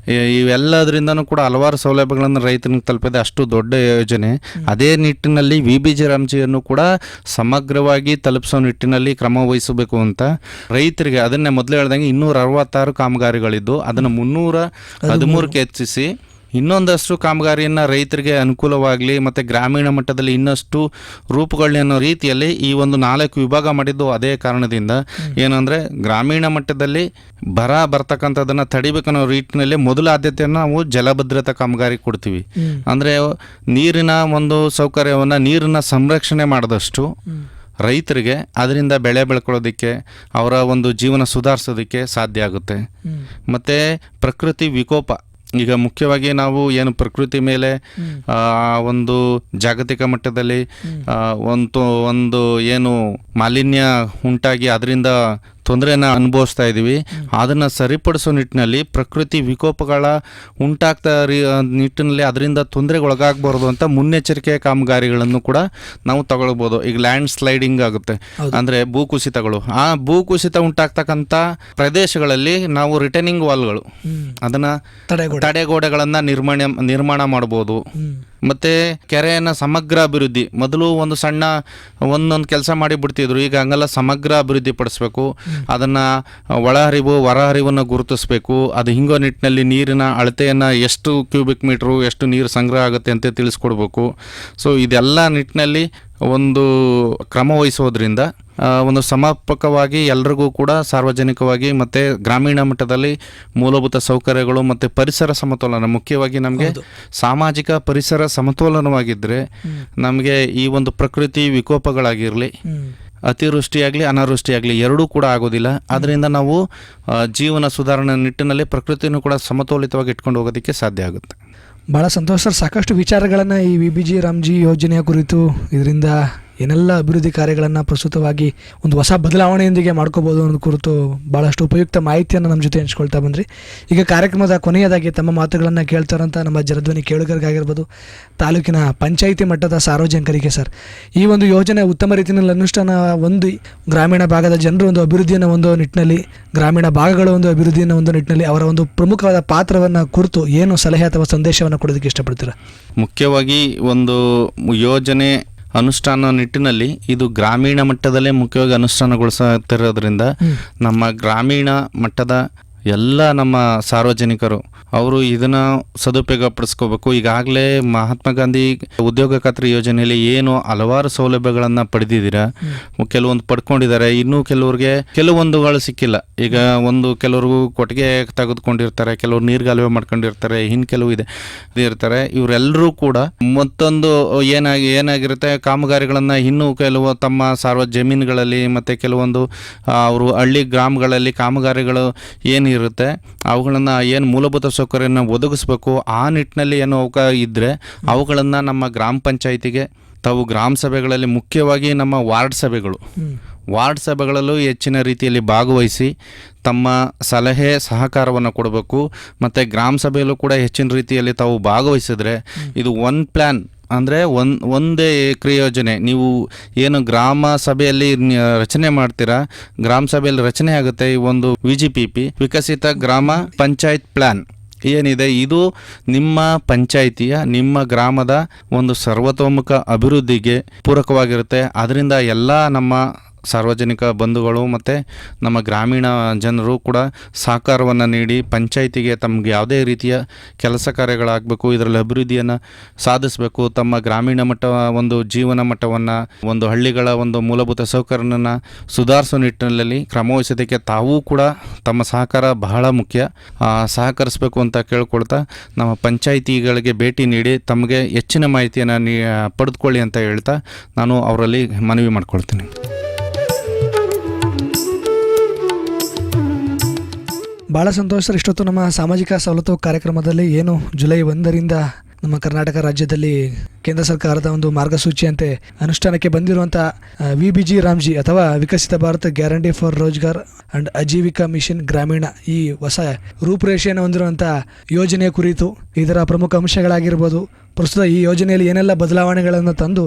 ಇವೆಲ್ಲದರಿಂದನೂ ಕೂಡ ಹಲವಾರು ಸೌಲಭ್ಯಗಳನ್ನು ರೈತನಿಗೆ ತಲುಪಿದೆ. ಅಷ್ಟು ದೊಡ್ಡ ಯೋಜನೆ. ಅದೇ ನಿಟ್ಟಿನಲ್ಲಿ VBG ರಾಮ್ಜಿಯನ್ನು ಕೂಡ ಸಮಗ್ರವಾಗಿ ತಲುಪಿಸೋ ನಿಟ್ಟಿನಲ್ಲಿ ಕ್ರಮ ವಹಿಸಬೇಕು ಅಂತ ರೈತರಿಗೆ, ಅದನ್ನೇ ಮೊದಲು ಹೇಳ್ದಂಗೆ 266 ಕಾಮಗಾರಿಗಳಿದ್ದು ಅದನ್ನು 313ಕ್ಕೆ ಹೆಚ್ಚಿಸಿ ಇನ್ನೊಂದಷ್ಟು ಕಾಮಗಾರಿಯನ್ನು ರೈತರಿಗೆ ಅನುಕೂಲವಾಗಲಿ ಮತ್ತು ಗ್ರಾಮೀಣ ಮಟ್ಟದಲ್ಲಿ ಇನ್ನಷ್ಟು ರೂಪುಗೊಳ್ಳಿ ಅನ್ನೋ ರೀತಿಯಲ್ಲಿ ಈ ಒಂದು 4 ವಿಭಾಗ ಮಾಡಿದ್ದು ಅದೇ ಕಾರಣದಿಂದ. ಏನಂದರೆ ಗ್ರಾಮೀಣ ಮಟ್ಟದಲ್ಲಿ ಬರ ಬರ್ತಕ್ಕಂಥದ್ದನ್ನು ತಡಿಬೇಕನ್ನೋ ರೀತಿಯಲ್ಲಿ ಮೊದಲ ಆದ್ಯತೆಯನ್ನು ನಾವು ಜಲಭದ್ರತಾ ಕಾಮಗಾರಿ ಕೊಡ್ತೀವಿ. ಅಂದರೆ ನೀರಿನ ಒಂದು ಸೌಕರ್ಯವನ್ನು, ನೀರಿನ ಸಂರಕ್ಷಣೆ ಮಾಡಿದಷ್ಟು ರೈತರಿಗೆ ಅದರಿಂದ ಬೆಳೆ ಬೆಳ್ಕೊಳ್ಳೋದಕ್ಕೆ, ಅವರ ಒಂದು ಜೀವನ ಸುಧಾರಿಸೋದಕ್ಕೆ ಸಾಧ್ಯ ಆಗುತ್ತೆ. ಮತ್ತು ಪ್ರಕೃತಿ ವಿಕೋಪ, ಈಗ ಮುಖ್ಯವಾಗಿ ನಾವು ಏನು ಪ್ರಕೃತಿ ಮೇಲೆ ಒಂದು ಜಾಗತಿಕ ಮಟ್ಟದಲ್ಲಿ ಒಂದು ಏನು ಮಾಲಿನ್ಯ ಉಂಟಾಗಿ ಅದರಿಂದ ತೊಂದರೆನ ಅನುಭವಿಸ್ತಾ ಇದ್ದೀವಿ, ಅದನ್ನು ಸರಿಪಡಿಸೋ ನಿಟ್ಟಿನಲ್ಲಿ ಪ್ರಕೃತಿ ವಿಕೋಪಗಳ ಉಂಟಾಗ್ತಾ ನಿಟ್ಟಿನಲ್ಲಿ ಅದರಿಂದ ತೊಂದರೆಗೊಳಗಾಗಬಾರ್ದು ಅಂತ ಮುನ್ನೆಚ್ಚರಿಕೆ ಕಾಮಗಾರಿಗಳನ್ನು ಕೂಡ ನಾವು ತಗೊಳ್ಬೋದು. ಈಗ ಲ್ಯಾಂಡ್ ಸ್ಲೈಡಿಂಗ್ ಆಗುತ್ತೆ, ಅಂದರೆ ಭೂಕುಸಿತಗಳು. ಆ ಭೂಕುಸಿತ ಉಂಟಾಗ್ತಕ್ಕಂಥ ಪ್ರದೇಶಗಳಲ್ಲಿ ನಾವು ರಿಟರ್ನಿಂಗ್ ವಾಲ್ಗಳು, ಅದನ್ನು ತಡೆಗೋಡೆಗಳನ್ನು ನಿರ್ಮಾಣ ಮಾಡ್ಬೋದು. ಮತ್ತು ಕೆರೆಯನ್ನು ಸಮಗ್ರ ಅಭಿವೃದ್ಧಿ, ಮೊದಲು ಒಂದು ಸಣ್ಣ ಒಂದೊಂದು ಕೆಲಸ ಮಾಡಿಬಿಡ್ತಿದ್ರು, ಈಗ ಹಂಗಲ್ಲ, ಸಮಗ್ರ ಅಭಿವೃದ್ಧಿ ಪಡಿಸ್ಬೇಕು. ಅದನ್ನು ಒಳಹರಿವು ಹೊರಹರಿವನ್ನು ಗುರುತಿಸ್ಬೇಕು. ಅದು ಹಿಂಗೋ ನಿಟ್ಟಿನಲ್ಲಿ ನೀರಿನ ಅಳತೆಯನ್ನು ಎಷ್ಟು ಕ್ಯೂಬಿಕ್ ಮೀಟ್ರು ಎಷ್ಟು ನೀರು ಸಂಗ್ರಹ ಆಗುತ್ತೆ ಅಂತ ತಿಳಿಸ್ಕೊಡ್ಬೇಕು. ಸೊ ಇದೆಲ್ಲ ನಿಟ್ಟಿನಲ್ಲಿ ಒಂದು ಕ್ರಮ ವಹಿಸೋದ್ರಿಂದ ಒಂದು ಸಮರ್ಪಕವಾಗಿ ಎಲ್ರಿಗೂ ಕೂಡ ಸಾರ್ವಜನಿಕವಾಗಿ ಮತ್ತು ಗ್ರಾಮೀಣ ಮಟ್ಟದಲ್ಲಿ ಮೂಲಭೂತ ಸೌಕರ್ಯಗಳು ಮತ್ತು ಪರಿಸರ ಸಮತೋಲನ, ಮುಖ್ಯವಾಗಿ ನಮಗೆ ಸಾಮಾಜಿಕ ಪರಿಸರ ಸಮತೋಲನವಾಗಿದ್ದರೆ ನಮಗೆ ಈ ಒಂದು ಪ್ರಕೃತಿ ವಿಕೋಪಗಳಾಗಿರಲಿ, ಅತಿವೃಷ್ಟಿಯಾಗಲಿ ಅನಾವೃಷ್ಟಿಯಾಗಲಿ ಎರಡೂ ಕೂಡ ಆಗೋದಿಲ್ಲ. ಅದರಿಂದ ನಾವು ಜೀವನ ಸುಧಾರಣೆ ನಿಟ್ಟಿನಲ್ಲಿ ಪ್ರಕೃತಿಯನ್ನು ಕೂಡ ಸಮತೋಲಿತವಾಗಿ ಇಟ್ಕೊಂಡು ಹೋಗೋದಕ್ಕೆ ಸಾಧ್ಯ ಆಗುತ್ತೆ. ಭಾಳ ಸಂತೋಷ ಸರ್. ಸಾಕಷ್ಟು ವಿಚಾರಗಳನ್ನು ಈ VBG ರಾಮ್ಜಿ ಯೋಜನೆಯ ಕುರಿತು, ಇದರಿಂದ ಏನೆಲ್ಲ ಅಭಿವೃದ್ಧಿ ಕಾರ್ಯಗಳನ್ನು ಪ್ರಸ್ತುತವಾಗಿ ಒಂದು ಹೊಸ ಬದಲಾವಣೆಯೊಂದಿಗೆ ಮಾಡ್ಕೋಬೋದು ಅನ್ನೋದು ಕುರಿತು ಭಾಳಷ್ಟು ಉಪಯುಕ್ತ ಮಾಹಿತಿಯನ್ನು ನಮ್ಮ ಜೊತೆ ಹಂಚ್ಕೊಳ್ತಾ ಬಂದ್ರಿ. ಈಗ ಕಾರ್ಯಕ್ರಮದ ಕೊನೆಯದಾಗಿ ತಮ್ಮ ಮಾತುಗಳನ್ನು ಕೇಳ್ತಾರಂತ ನಮ್ಮ ಜನಧ್ವನಿ ಕೇಳುಗರಿಗಾಗಿರ್ಬೋದು, ತಾಲೂಕಿನ ಪಂಚಾಯಿತಿ ಮಟ್ಟದ ಸಾರ್ವಜನಿಕರಿಗೆ ಸರ್, ಈ ಒಂದು ಯೋಜನೆ ಉತ್ತಮ ರೀತಿಯಲ್ಲಿ ಅನುಷ್ಠಾನ ಒಂದು ಗ್ರಾಮೀಣ ಭಾಗದ ಜನರು ಒಂದು ಅಭಿವೃದ್ಧಿಯನ್ನು ಒಂದು ನಿಟ್ಟಿನಲ್ಲಿ, ಗ್ರಾಮೀಣ ಭಾಗಗಳ ಒಂದು ಅಭಿವೃದ್ಧಿಯನ್ನು ಒಂದು ನಿಟ್ಟಿನಲ್ಲಿ ಅವರ ಒಂದು ಪ್ರಮುಖವಾದ ಪಾತ್ರವನ್ನು ಕುರಿತು ಏನು ಸಲಹೆ ಅಥವಾ ಸಂದೇಶವನ್ನು ಕೊಡೋದಕ್ಕೆ ಇಷ್ಟಪಡ್ತೀರಾ? ಮುಖ್ಯವಾಗಿ ಒಂದು ಯೋಜನೆ ಅನುಷ್ಠಾನ ನಿಟ್ಟಿನಲ್ಲಿ ಇದು ಗ್ರಾಮೀಣ ಮಟ್ಟದಲ್ಲೇ ಮುಖ್ಯವಾಗಿ ಅನುಷ್ಠಾನಗೊಳಿಸುತ್ತಿರೋದ್ರಿಂದ ನಮ್ಮ ಗ್ರಾಮೀಣ ಮಟ್ಟದ ಎಲ್ಲ ನಮ್ಮ ಸಾರ್ವಜನಿಕರು ಅವರು ಇದನ್ನು ಸದುಪಯೋಗಪಡಿಸ್ಕೋಬೇಕು. ಈಗಾಗಲೇ ಮಹಾತ್ಮ ಗಾಂಧಿ ಉದ್ಯೋಗ ಖಾತ್ರಿ ಯೋಜನೆಯಲ್ಲಿ ಏನು ಹಲವಾರು ಸೌಲಭ್ಯಗಳನ್ನು ಪಡೆದಿದ್ದೀರಾ, ಕೆಲವೊಂದು ಪಡ್ಕೊಂಡಿದ್ದಾರೆ, ಇನ್ನೂ ಕೆಲವೊಂದುಗಳು ಸಿಕ್ಕಿಲ್ಲ. ಈಗ ಕೆಲವ್ರಿಗೂ ಕೊಟ್ಟಿಗೆ ತೆಗೆದುಕೊಂಡಿರ್ತಾರೆ, ಕೆಲವರು ನೀರ್ಗಾಲುವೆ ಮಾಡ್ಕೊಂಡಿರ್ತಾರೆ, ಇನ್ನು ಕೆಲವು ಇರ್ತಾರೆ. ಇವರೆಲ್ಲರೂ ಕೂಡ ಮತ್ತೊಂದು ಏನಾಗಿರುತ್ತೆ, ಕಾಮಗಾರಿಗಳನ್ನು ಇನ್ನೂ ಕೆಲವು ತಮ್ಮ ಜಮೀನುಗಳಲ್ಲಿ ಮತ್ತು ಕೆಲವೊಂದು ಅವರು ಹಳ್ಳಿ ಗ್ರಾಮಗಳಲ್ಲಿ ಕಾಮಗಾರಿಗಳು ಏನಿರುತ್ತೆ ಅವುಗಳನ್ನು ಏನು ಮೂಲಭೂತ ಸೌಕರ್ಯನ ಒದಗಿಸ್ಬೇಕು, ಆ ನಿಟ್ಟಿನಲ್ಲಿ ಏನು ಇದ್ದರೆ ಅವುಗಳನ್ನು ನಮ್ಮ ಗ್ರಾಮ ಪಂಚಾಯಿತಿಗೆ ತಾವು ಗ್ರಾಮ ಸಭೆಗಳಲ್ಲಿ, ಮುಖ್ಯವಾಗಿ ನಮ್ಮ ವಾರ್ಡ್ ಸಭೆಗಳಲ್ಲೂ ಹೆಚ್ಚಿನ ರೀತಿಯಲ್ಲಿ ಭಾಗವಹಿಸಿ ತಮ್ಮ ಸಲಹೆ ಸಹಕಾರವನ್ನು ಕೊಡಬೇಕು. ಮತ್ತು ಗ್ರಾಮ ಸಭೆಯಲ್ಲೂ ಕೂಡ ಹೆಚ್ಚಿನ ರೀತಿಯಲ್ಲಿ ತಾವು ಭಾಗವಹಿಸಿದ್ರೆ ಇದು ಒನ್ ಪ್ಲ್ಯಾನ್, ಅಂದರೆ ಒಂದೇ ಕ್ರಿಯೋಜನೆ. ನೀವು ಏನು ಗ್ರಾಮ ಸಭೆಯಲ್ಲಿ ರಚನೆ ಮಾಡ್ತೀರಾ, ಗ್ರಾಮ ಸಭೆಯಲ್ಲಿ ರಚನೆ ಆಗುತ್ತೆ ಈ ಒಂದು VGPP, ವಿಕಸಿತ ಗ್ರಾಮ ಪಂಚಾಯತ್ ಪ್ಲ್ಯಾನ್ ಏನಿದೆ, ಇದು ನಿಮ್ಮ ಪಂಚಾಯಿತಿಯ, ನಿಮ್ಮ ಗ್ರಾಮದ ಒಂದು ಸರ್ವತೋಮುಖ ಅಭಿವೃದ್ಧಿಗೆ ಪೂರಕವಾಗಿರುತ್ತೆ. ಅದರಿಂದ ಎಲ್ಲ ನಮ್ಮ ಸಾರ್ವಜನಿಕ ಬಂಧುಗಳು ಮತ್ತು ನಮ್ಮ ಗ್ರಾಮೀಣ ಜನರು ಕೂಡ ಸಹಕಾರವನ್ನು ನೀಡಿ ಪಂಚಾಯಿತಿಗೆ ತಮಗೆ ಯಾವುದೇ ರೀತಿಯ ಕೆಲಸ ಕಾರ್ಯಗಳಾಗಬೇಕು, ಇದರಲ್ಲಿ ಅಭಿವೃದ್ಧಿಯನ್ನು ಸಾಧಿಸಬೇಕು, ತಮ್ಮ ಗ್ರಾಮೀಣ ಮಟ್ಟ ಒಂದು ಜೀವನ ಮಟ್ಟವನ್ನು, ಒಂದು ಹಳ್ಳಿಗಳ ಒಂದು ಮೂಲಭೂತ ಸೌಕರ್ಯವನ್ನು ಸುಧಾರಿಸೋ ನಿಟ್ಟಿನಲ್ಲಿ ಕ್ರಮವಹಿಸೋದಕ್ಕೆ ತಾವೂ ಕೂಡ ತಮ್ಮ ಸಹಕಾರ ಬಹಳ ಮುಖ್ಯ. ಸಹಕರಿಸಬೇಕು ಅಂತ ಕೇಳ್ಕೊಳ್ತಾ ನಮ್ಮ ಪಂಚಾಯಿತಿಗಳಿಗೆ ಭೇಟಿ ನೀಡಿ ತಮಗೆ ಹೆಚ್ಚಿನ ಮಾಹಿತಿಯನ್ನು ಪಡೆದುಕೊಳ್ಳಿ ಅಂತ ಹೇಳ್ತಾ ನಾನು ಅವರಲ್ಲಿ ಮನವಿ ಮಾಡ್ಕೊಳ್ತೀನಿ. ಭಾಳ ಸಂತೋಷ ಸರ್. ಇಷ್ಟೊತ್ತು ನಮ್ಮ ಸಾಮಾಜಿಕ ಸವಲತ್ತು ಕಾರ್ಯಕ್ರಮದಲ್ಲಿ ಏನು ಜುಲೈ 1ರಿಂದ ನಮ್ಮ ಕರ್ನಾಟಕ ರಾಜ್ಯದಲ್ಲಿ ಕೇಂದ್ರ ಸರ್ಕಾರದ ಒಂದು ಮಾರ್ಗಸೂಚಿಯಂತೆ ಅನುಷ್ಠಾನಕ್ಕೆ ಬಂದಿರುವಂಥ VBG ರಾಮ್ಜಿ ಅಥವಾ Viksit Bharat guarantee for Rozgar and Ajeevika mission Gramin ಈ ಹೊಸ ರೂಪುರೇಷೆಯನ್ನು ಹೊಂದಿರುವಂಥ ಯೋಜನೆಯ ಕುರಿತು ಇದರ ಪ್ರಮುಖ ಅಂಶಗಳಾಗಿರ್ಬೋದು, ಪ್ರಸ್ತುತ ಈ ಯೋಜನೆಯಲ್ಲಿ ಏನೆಲ್ಲ ಬದಲಾವಣೆಗಳನ್ನು ತಂದು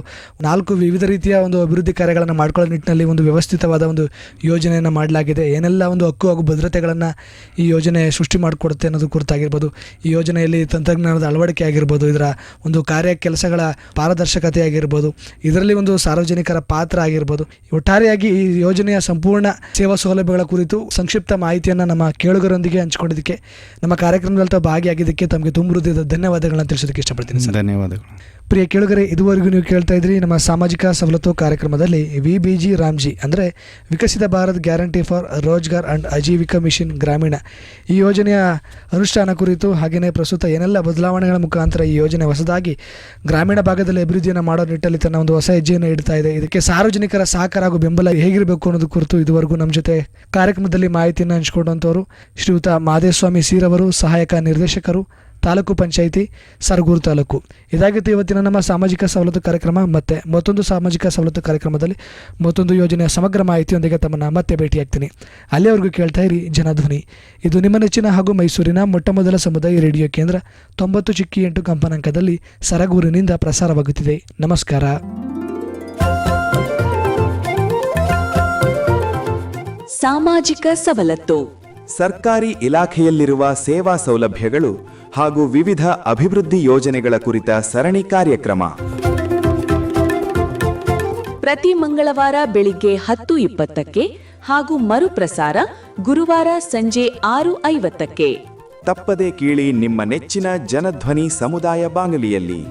4 ವಿವಿಧ ರೀತಿಯ ಒಂದು ಅಭಿವೃದ್ಧಿ ಕಾರ್ಯಗಳನ್ನು ಮಾಡ್ಕೊಳ್ಳೋ ನಿಟ್ಟಿನಲ್ಲಿ ಒಂದು ವ್ಯವಸ್ಥಿತವಾದ ಒಂದು ಯೋಜನೆಯನ್ನು ಮಾಡಲಾಗಿದೆ, ಏನೆಲ್ಲ ಒಂದು ಹಕ್ಕು ಹಾಗೂ ಭದ್ರತೆಗಳನ್ನು ಈ ಯೋಜನೆ ಸೃಷ್ಟಿ ಮಾಡಿಕೊಡುತ್ತೆ ಅನ್ನೋದು ಕುರಿತಾಗಿರ್ಬೋದು, ಈ ಯೋಜನೆಯಲ್ಲಿ ತಂತ್ರಜ್ಞಾನದ ಅಳವಡಿಕೆ ಆಗಿರ್ಬೋದು, ಇದರ ಒಂದು ಕಾರ್ಯ ಕೆಲಸಗಳ ಪಾರದರ್ಶಕತೆ ಆಗಿರ್ಬೋದು, ಇದರಲ್ಲಿ ಒಂದು ಸಾರ್ವಜನಿಕರ ಪಾತ್ರ ಆಗಿರ್ಬೋದು, ಒಟ್ಟಾರೆಯಾಗಿ ಈ ಯೋಜನೆಯ ಸಂಪೂರ್ಣ ಸೇವಾ ಸೌಲಭ್ಯಗಳ ಕುರಿತು ಸಂಕ್ಷಿಪ್ತ ಮಾಹಿತಿಯನ್ನು ನಮ್ಮ ಕೇಳುಗರೊಂದಿಗೆ ಹಂಚಿಕೊಂಡಿದ್ದಕ್ಕೆ, ನಮ್ಮ ಕಾರ್ಯಕ್ರಮದಲ್ಲಿ ಭಾಗಿಯಾಗಿದ್ದಕ್ಕೆ ತಮಗೆ ತುಂಬ ಹೃದಯದ ಧನ್ಯವಾದಗಳನ್ನು ತಿಳಿಸೋದಕ್ಕೆ ಇಷ್ಟಪಡ್ತೀನಿ ಸರ್. ಧನ್ಯವಾದಗಳು. ಪ್ರಿಯ ಕೇಳುಗರೆ, ಇದುವರೆಗೂ ನೀವು ಕೇಳ್ತಾ ಇದ್ರಿ ನಮ್ಮ ಸಾಮಾಜಿಕ ಸವಲತ್ತು ಕಾರ್ಯಕ್ರಮದಲ್ಲಿ VBG ರಾಮ್ಜಿ ಅಂದರೆ Viksit Bharat guarantee for Rozgar and Ajeevika mission Gramin ಈ ಯೋಜನೆಯ ಅನುಷ್ಠಾನ ಕುರಿತು, ಹಾಗೆಯೇ ಪ್ರಸ್ತುತ ಏನೆಲ್ಲ ಬದಲಾವಣೆಗಳ ಮುಖಾಂತರ ಈ ಯೋಜನೆ ಹೊಸದಾಗಿ ಗ್ರಾಮೀಣ ಭಾಗದಲ್ಲಿ ಅಭಿವೃದ್ಧಿಯನ್ನು ಮಾಡೋ ನಿಟ್ಟಲ್ಲಿ ತನ್ನ ಒಂದು ಹೊಸ ಹೆಜ್ಜೆಯನ್ನು ಇಡ್ತಾ ಇದೆ, ಇದಕ್ಕೆ ಸಾರ್ವಜನಿಕರ ಸಹಕಾರ ಹಾಗೂ ಬೆಂಬಲ ಹೇಗಿರಬೇಕು ಅನ್ನೋದು ಕುರಿತು ಇದುವರೆಗೂ ನಮ್ಮ ಜೊತೆ ಕಾರ್ಯಕ್ರಮದಲ್ಲಿ ಮಾಹಿತಿಯನ್ನು ಹಂಚಿಕೊಂಡಂಥವರು ಶ್ರೀಯುತ ಮಾದೇಸ್ವಾಮಿ ಸೀರವರು, ಸಹಾಯಕ ನಿರ್ದೇಶಕರು, ತಾಲೂಕು ಪಂಚಾಯಿತಿ ಸರಗೂರು ತಾಲೂಕು. ಇದಾಗಿತ್ತು ಇವತ್ತಿನ ನಮ್ಮ ಸಾಮಾಜಿಕ ಸವಲತ್ತು ಕಾರ್ಯಕ್ರಮ. ಮತ್ತೆ ಮತ್ತೊಂದು ಸಾಮಾಜಿಕ ಸವಲತ್ತು ಕಾರ್ಯಕ್ರಮದಲ್ಲಿ ಮತ್ತೊಂದು ಯೋಜನೆಯ ಸಮಗ್ರ ಮಾಹಿತಿಯೊಂದಿಗೆ ತಮ್ಮನ್ನು ಮತ್ತೆ ಭೇಟಿಯಾಗ್ತೀನಿ. ಅಲ್ಲಿಯವರೆಗೂ ಕೇಳ್ತಾ ಇರಿ ಜನಧ್ವನಿ. ಇದು ನಿಮ್ಮ ನೆಚ್ಚಿನ ಹಾಗೂ ಮೈಸೂರಿನ ಮೊಟ್ಟಮೊದಲ ಸಮುದಾಯ ರೇಡಿಯೋ ಕೇಂದ್ರ 90.8 ಕಂಪನಾಂಕದಲ್ಲಿ ಸರಗೂರಿನಿಂದ ಪ್ರಸಾರವಾಗುತ್ತಿದೆ. ನಮಸ್ಕಾರ. ಸಾಮಾಜಿಕ ಸವಲತ್ತು. ಸರ್ಕಾರಿ ಇಲಾಖೆಯಲ್ಲಿರುವ ಸೇವಾ ಸೌಲಭ್ಯಗಳು ಹಾಗೂ ವಿವಿಧ ಅಭಿವೃದ್ಧಿ ಯೋಜನೆಗಳ ಕುರಿತ ಸರಣಿ ಕಾರ್ಯಕ್ರಮ. ಪ್ರತಿ ಮಂಗಳವಾರ ಬೆಳಿಗ್ಗೆ 10:20ಕ್ಕೆ ಹಾಗೂ ಮರುಪ್ರಸಾರ ಗುರುವಾರ ಸಂಜೆ 6:50ಕ್ಕೆ. ತಪ್ಪದೆ ಕೇಳಿ ನಿಮ್ಮ ನೆಚ್ಚಿನ ಜನಧ್ವನಿ ಸಮುದಾಯ ಬಾನುಲಿಯಲ್ಲಿ.